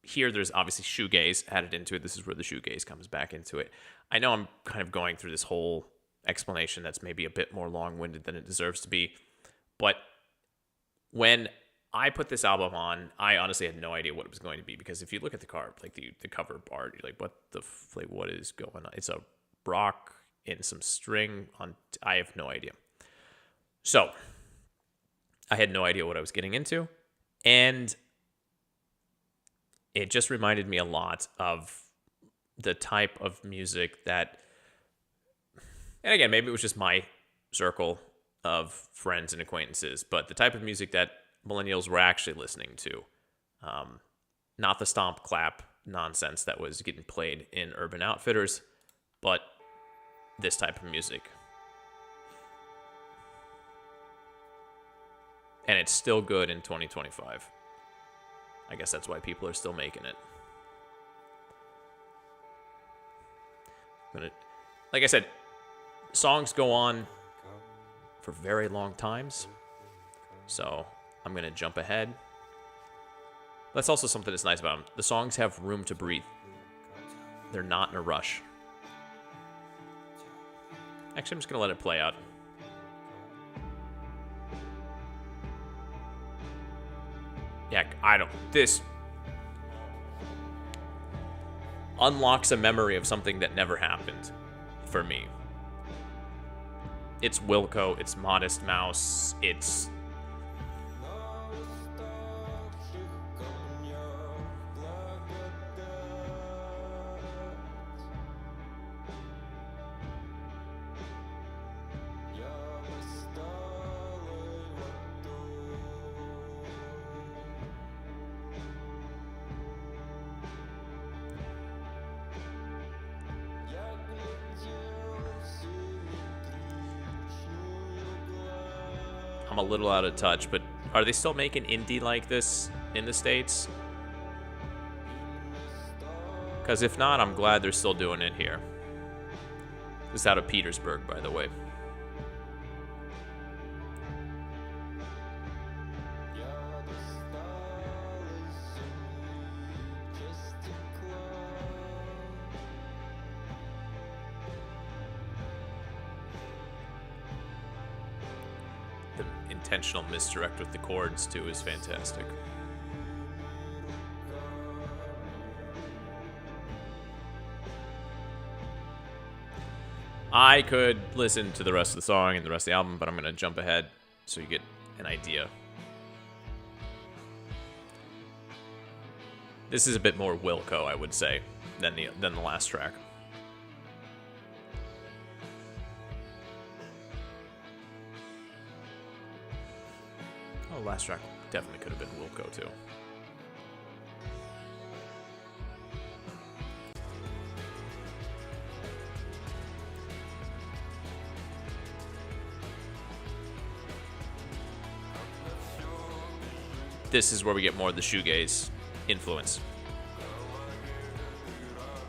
Here there's obviously shoegaze added into it. This is where the shoegaze comes back into it. I know I'm kind of going through this whole explanation that's maybe a bit more long-winded than it deserves to be, but when I put this album on, I honestly had no idea what it was going to be, because if you look at the card, like the cover art, you're like, what is going on? It's a rock and some string on. I have no idea. So I had no idea what I was getting into, and it just reminded me a lot of the type of music that, and again, maybe it was just my circle of friends and acquaintances, but the type of music that millennials were actually listening to. Not the stomp clap nonsense that was getting played in Urban Outfitters, but this type of music. And it's still good in 2025. I guess that's why people are still making it. Like I said, songs go on for very long times, so I'm going to jump ahead. That's also something that's nice about them. The songs have room to breathe. They're not in a rush. Actually, I'm just going to let it play out. Yeah, this unlocks a memory of something that never happened for me. It's Wilco, it's Modest Mouse, it's I'm a little out of touch, but are they still making indie like this in the States? Because if not, I'm glad they're still doing it here. This is out of Petersburg, by the way. Intentional misdirect with the chords too is fantastic. I could listen to the rest of the song and the rest of the album, but I'm going to jump ahead so you get an idea. This is a bit more Wilco, I would say, than the last track. Oh, last track definitely could have been Wilco too. This is where we get more of the shoegaze influence.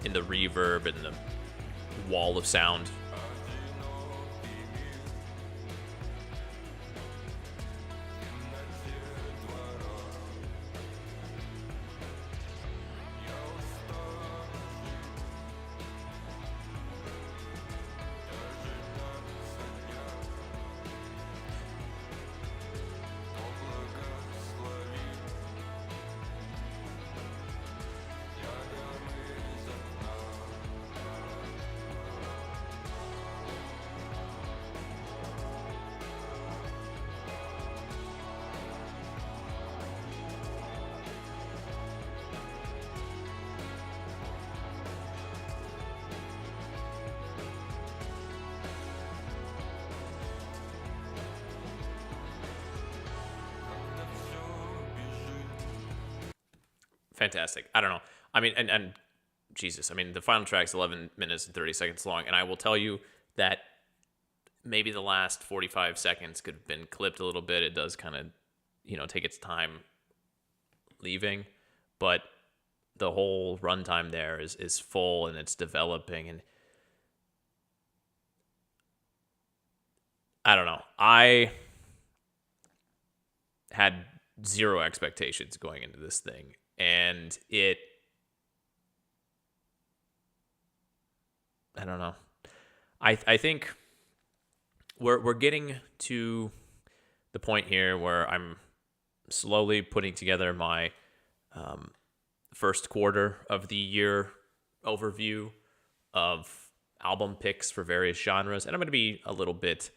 In the reverb and the wall of sound. fantastic. I don't know. I mean, and Jesus, I mean, the final track's 11 minutes and 30 seconds long, and I will tell you that maybe the last 45 seconds could have been clipped a little bit. It does kind of, take its time leaving, but the whole runtime there is full and it's developing, and I don't know. I had zero expectations going into this thing, and I don't know. I think we're getting to the point here where I'm slowly putting together my first quarter of the year overview of album picks for various genres, and I'm going to be a little bit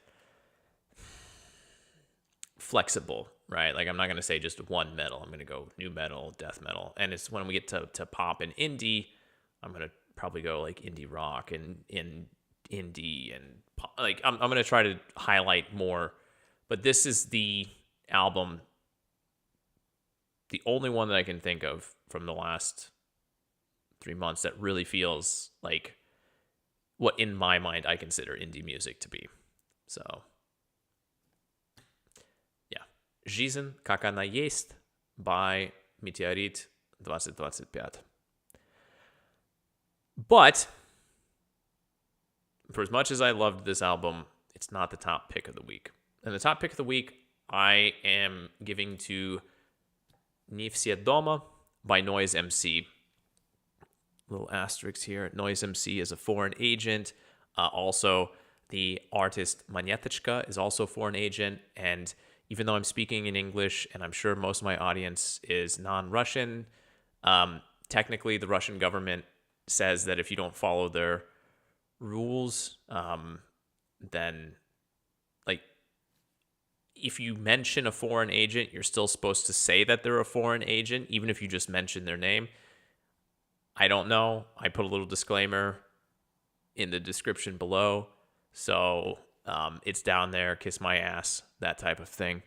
flexible, right? Like, I'm not going to say just one metal. I'm going to go new metal, death metal, and it's when we get to pop and indie, I'm going to probably go like indie rock and in indie and pop. Like, I'm going to try to highlight more, but this is the album, the only one that I can think of from the last 3 months that really feels like what in my mind I consider indie music to be. So yeah, Жизнь как она есть by Meteorit 2025. But for as much as I loved this album, it's not the top pick of the week. And the top pick of the week I am giving to Не все дома by Noize MC. Little asterisk here. Noize MC is a foreign agent. Also, the artist Monetочка is also a foreign agent. And even though I'm speaking in English, and I'm sure most of my audience is non-Russian, technically the Russian government says that if you don't follow their rules, then, like, if you mention a foreign agent, you're still supposed to say that they're a foreign agent, even if you just mention their name. I don't know. I put a little disclaimer in the description below. So it's down there, kiss my ass, that type of thing.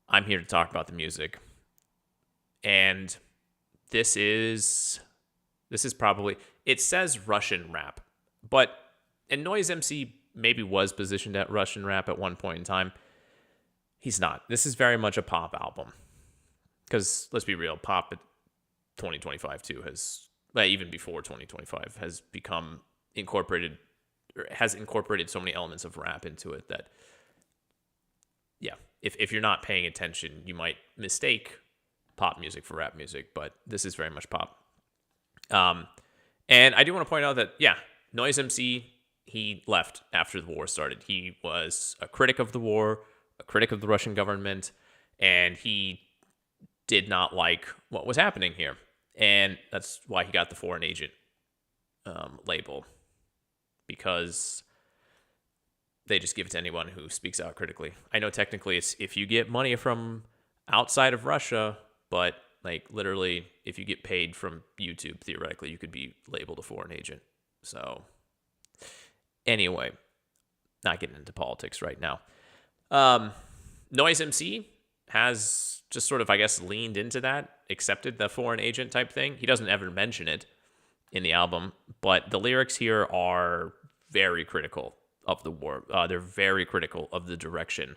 I'm here to talk about the music. And this is probably, it says Russian rap, and Noize MC maybe was positioned at Russian rap at one point in time. He's not. This is very much a pop album. Because let's be real, pop at 2025 too even before 2025, has become incorporated, or has incorporated so many elements of rap into it that, yeah, if you're not paying attention, you might mistake pop music for rap music, but this is very much pop. And I do want to point out that, yeah, Noize MC, he left after the war started. He was a critic of the war, a critic of the Russian government, and he did not like what was happening here. And that's why he got the foreign agent label, because they just give it to anyone who speaks out critically. I know technically it's if you get money from outside of Russia, but like literally if you get paid from YouTube, theoretically you could be labeled a foreign agent. So anyway, not getting into politics right now. Noize MC has just sort of, I guess, leaned into that, accepted the foreign agent type thing. He doesn't ever mention it in the album, but the lyrics here are very critical of the war. They're very critical of the direction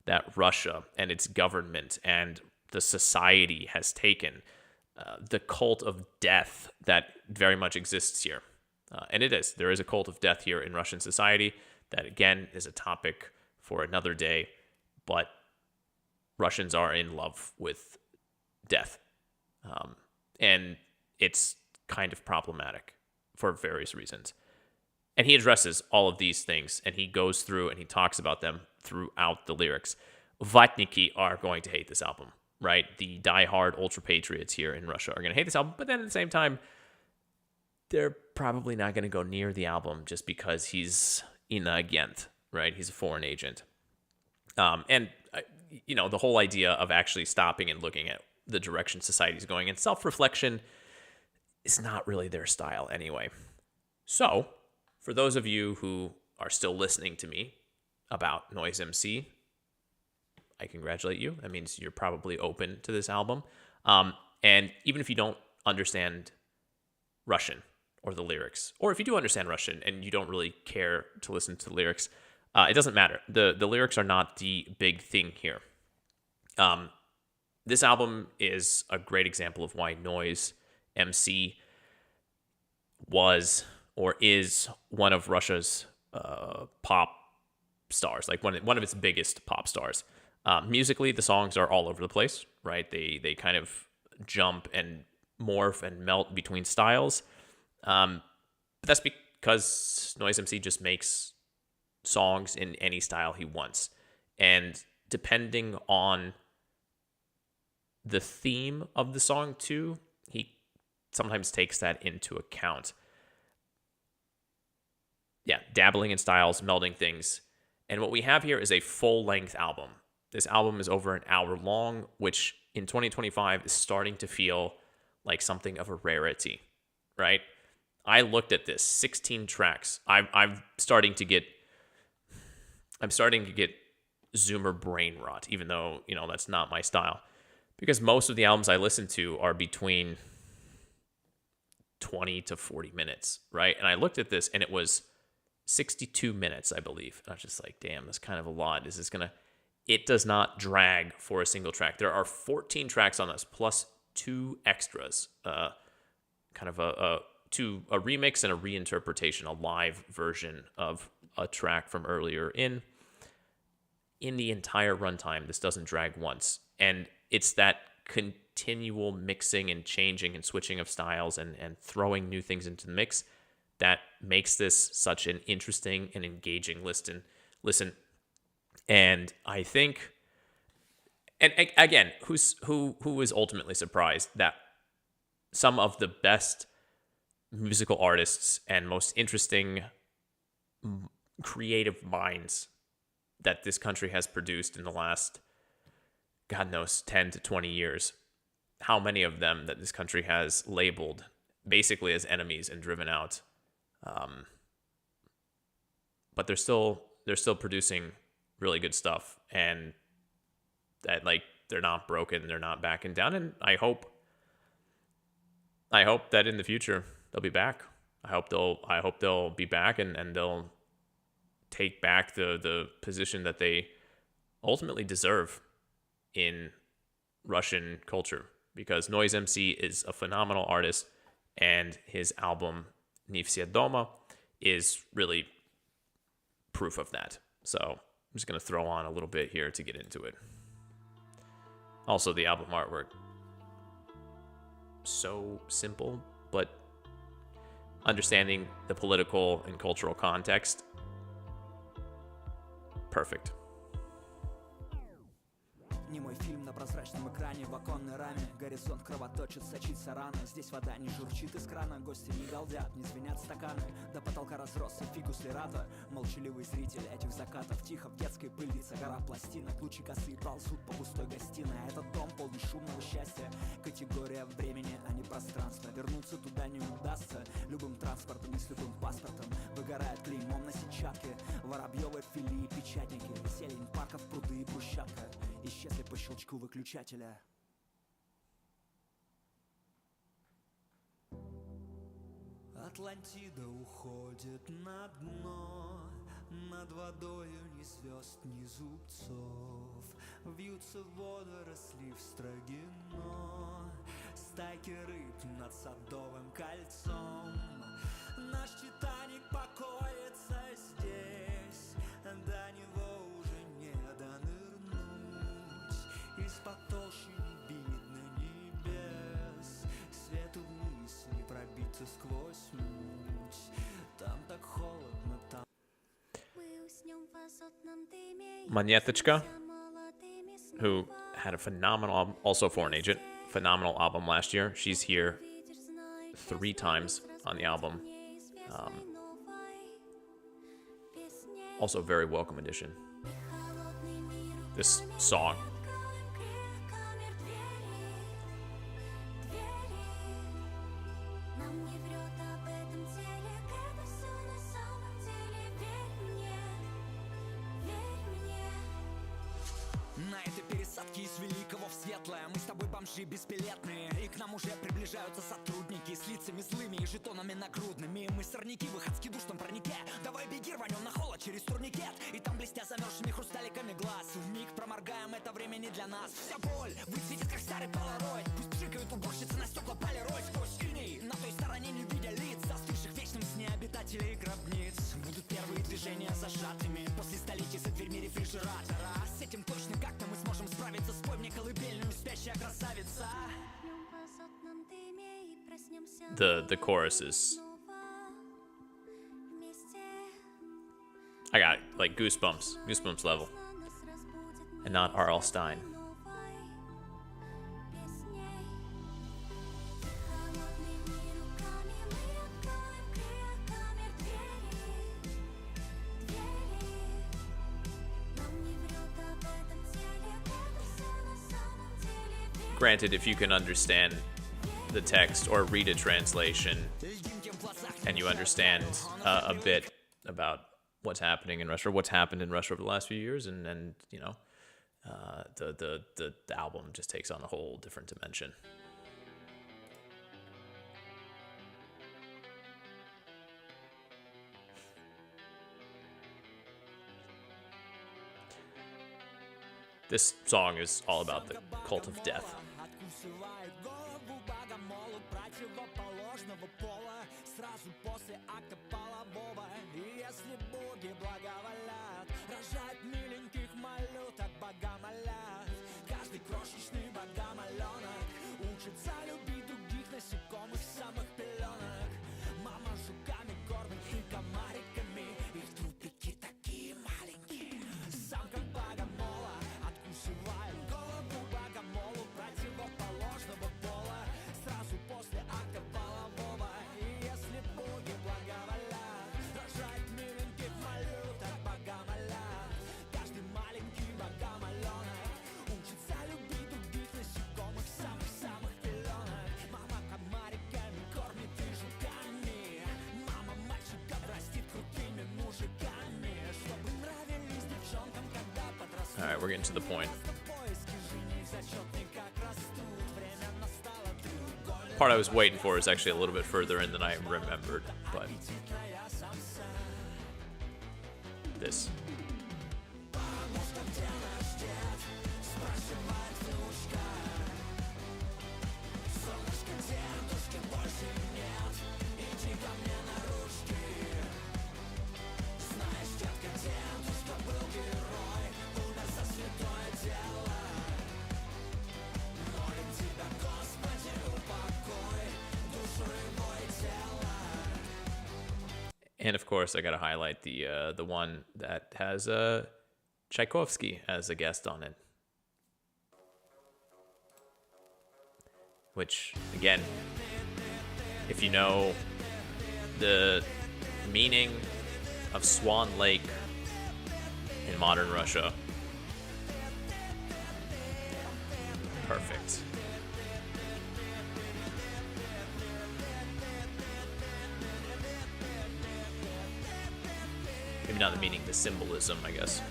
that Russia and its government and the society has taken, the cult of death that very much exists here. And it is. There is a cult of death here in Russian society that, again, is a topic for another day, but Russians are in love with death. And it's kind of problematic for various reasons. And he addresses all of these things, and he goes through and he talks about them throughout the lyrics. Vatniki are going to hate this album, right? The diehard ultra patriots here in Russia are going to hate this album, but then at the same time, they're probably not going to go near the album just because he's inagent, right? He's a foreign agent. And the whole idea of actually stopping and looking at the direction society's going and self-reflection is not really their style anyway. So, for those of you who are still listening to me about Noize MC, I congratulate you. That means you're probably open to this album. And even if you don't understand Russian or the lyrics, or if you do understand Russian and you don't really care to listen to the lyrics, it doesn't matter. The lyrics are not the big thing here. This album is a great example of why Noize MC was or is one of Russia's pop stars, like one of its biggest pop stars. Musically, the songs are all over the place, right? They kind of jump and morph and melt between styles. But that's because Noize MC just makes songs in any style he wants. And depending on the theme of the song too, he sometimes takes that into account. Yeah, dabbling in styles, melding things. And what we have here is a full-length album. This album is over an hour long, which in 2025 is starting to feel like something of a rarity, right? I looked at this, 16 tracks. I'm starting to get Zoomer brain rot, even though, that's not my style. Because most of the albums I listen to are between 20 to 40 minutes, right? And I looked at this and it was 62 minutes, I believe. And I was just like, damn, that's kind of a lot. It does not drag for a single track. There are 14 tracks on this, plus 2 extras, kind of a remix and a reinterpretation, a live version of a track from earlier in the entire runtime. This doesn't drag once. And it's that continual mixing and changing and switching of styles and throwing new things into the mix that makes this such an interesting and engaging listen. And I think, and again, who was ultimately surprised that some of the best musical artists and most interesting creative minds that this country has produced in the last, God knows, 10 to 20 years, how many of them that this country has labeled basically as enemies and driven out. But they're still producing really good stuff, and that, like, they're not broken, they're not backing down. And I hope that in the future they'll be back. I hope they'll be back and they'll take back the position that they ultimately deserve in Russian culture, because Noize MC is a phenomenal artist, and his album "Не все дома" is really proof of that. So I'm just going to throw on a little bit here to get into it. Also, the album artwork, so simple, but understanding the political and cultural context, perfect. Немой фильм на прозрачном экране в оконной раме. Горизонт кровоточит, сочится рана. Здесь вода не журчит из крана. Гости не галдят, не звенят стаканы. До потолка разросся фикус лирата. Молчаливый зритель этих закатов. Тихо в детской пыльнице гора пластинок. Лучи косые ползут по пустой гостиной. Этот дом полный шумного счастья. Категория времени, а не пространства. Вернуться туда не удастся. Любым транспортом и с любым паспортом. Выгорает клеймом на сетчатке. Воробьевы, филии, печатники. Зелень парков, пруды и брусчатка. Исчезли по щелчку выключателя. Атлантида уходит на дно. Над водою ни звезд, ни зубцов. Вьются водоросли в строгино. Стайки рыб над Садовым кольцом. Наш Титаник покоится здесь. До него уже не донырнуть. Из-под толщи не видно небес. Свету вниз не пробиться сквозь муть. Там так холодно, там. Monetочka, who had a phenomenal, also Foreign Agent, phenomenal album last year. She's here 3 times on the album. Also a very welcome addition. This song, посадки из великого в светлое. Мы с тобой бомжи бесбилетные, и к нам уже приближаются сотрудники с лицами злыми и жетонами нагрудными. Мы сорняки в их адски душном пронике. Давай беги, рванем на холод через турникет, и там блестя замерзшими хрусталиками глаз вмиг проморгаем это время не для нас. Вся боль высветит как старый полароид. Пусть пшикают уборщицы на стекла полироль. Сквозь иней на той стороне не видя лиц застывших в вечном сне обитателей гробниц. Будут первые движения зажатыми после столетий за дверьми рефрижератора. С этим точно как-то мы сможем справиться. Спой мне колыбельную, спящая красавица. The chorus is, I got like goosebumps level, and not R.L. Stein. Granted, if you can understand the text or read a translation and you understand a bit about what's happening in Russia, what's happened in Russia over the last few years, and you know, the album just takes on a whole different dimension. This song is all about the cult of death. All right, we're getting to the point. Part I was waiting for is actually a little bit further in than I remembered, but this. And of course, I got to highlight the one that has Tchaikovsky as a guest on it. Which, again, if you know the meaning of Swan Lake in modern Russia, perfect. Maybe not the meaning, the symbolism, I guess.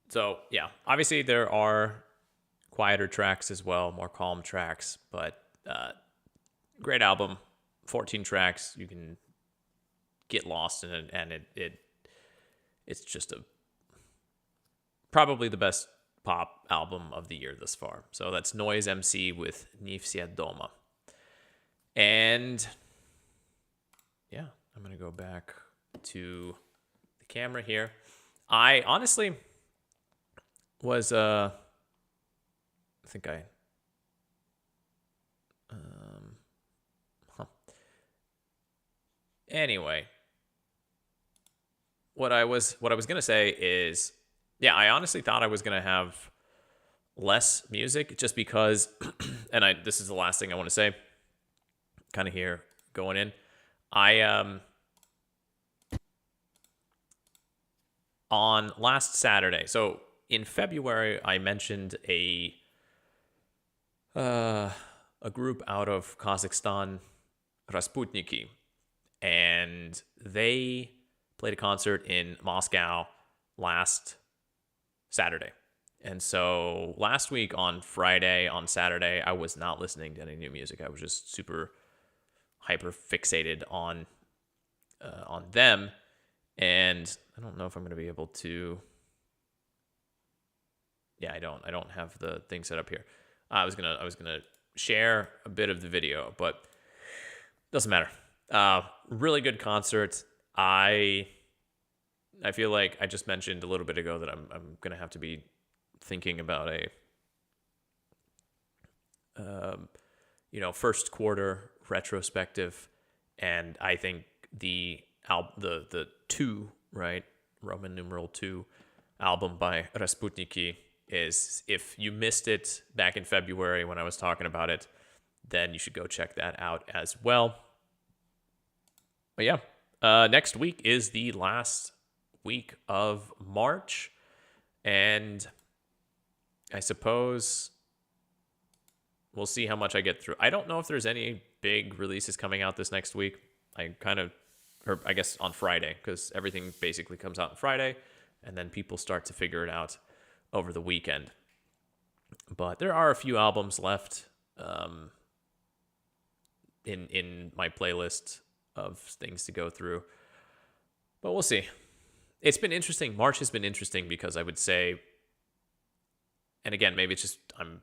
So, yeah, obviously there are quieter tracks as well, more calm tracks, but great album, 14 tracks. You can get lost in it, and it's just probably the best pop album of the year thus far. So that's Noize MC with Ni Все Дома. And yeah, I'm going to go back to the camera here. I honestly was, I think I, Anyway, what I was gonna say is, yeah, I honestly thought I was gonna have less music just because, and this is the last thing I want to say, kind of here going in. On last Saturday, so in February, I mentioned a group out of Kazakhstan, Rasputniki. And they played a concert in Moscow last Saturday. And so last week on Saturday, I was not listening to any new music. I was just super hyper fixated on them. And I don't know if I'm going to be able to. Yeah, I don't have the thing set up here. I was gonna share a bit of the video, but doesn't matter. Really good concert. I feel like I just mentioned a little bit ago that I'm gonna have to be thinking about a first quarter retrospective, and I think the 2, right, Roman numeral 2 album by Rasputniki is, if you missed it back in February when I was talking about it, then you should go check that out as well. But yeah, next week is the last week of March, and I suppose we'll see how much I get through. I don't know if there's any big releases coming out this next week. I guess on Friday, because everything basically comes out on Friday, and then people start to figure it out over the weekend. But there are a few albums left in my playlist of things to go through, but we'll see. It's been interesting. March has been interesting because I would say, and again, maybe it's just I'm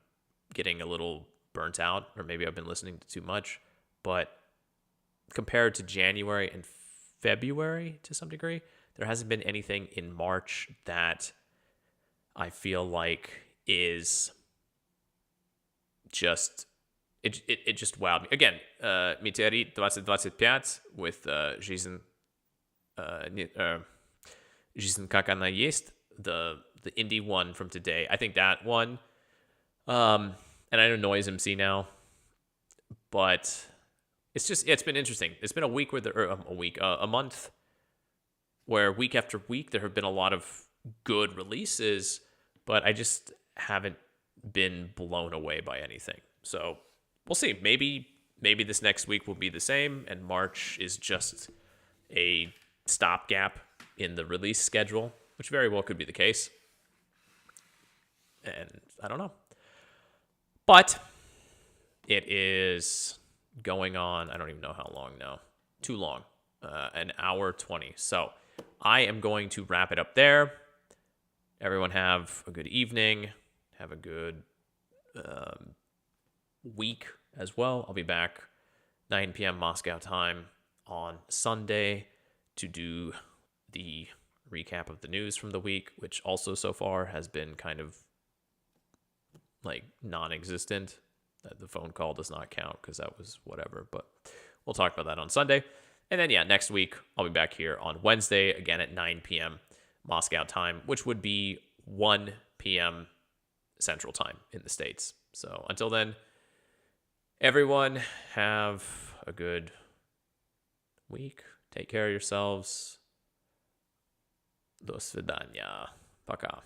getting a little burnt out, or maybe I've been listening to too much, but compared to January and February to some degree, there hasn't been anything in March that I feel like is just it just wowed me. Again, Meteorit 2025 with Жизнь как она есть, the indie one from today. I think that one, and I know Noize MC now, but it's been interesting. It's been a week a month where week after week there have been a lot of good releases, but I just haven't been blown away by anything. So we'll see. Maybe this next week will be the same, and March is just a stopgap in the release schedule, which very well could be the case. And I don't know. But it is going on, I don't even know how long now. Too long. An hour 20. So I am going to wrap it up there. Everyone have a good evening. Have a good week as well. I'll be back 9 p.m. Moscow time on Sunday to do the recap of the news from the week, which also so far has been kind of like non-existent. The phone call does not count because that was whatever, but we'll talk about that on Sunday. And then, yeah, next week I'll be back here on Wednesday again at 9 p.m. Moscow time, which would be 1 p.m. Central time in the States. So until then, everyone have a good week. Take care of yourselves. До свидания. Пока.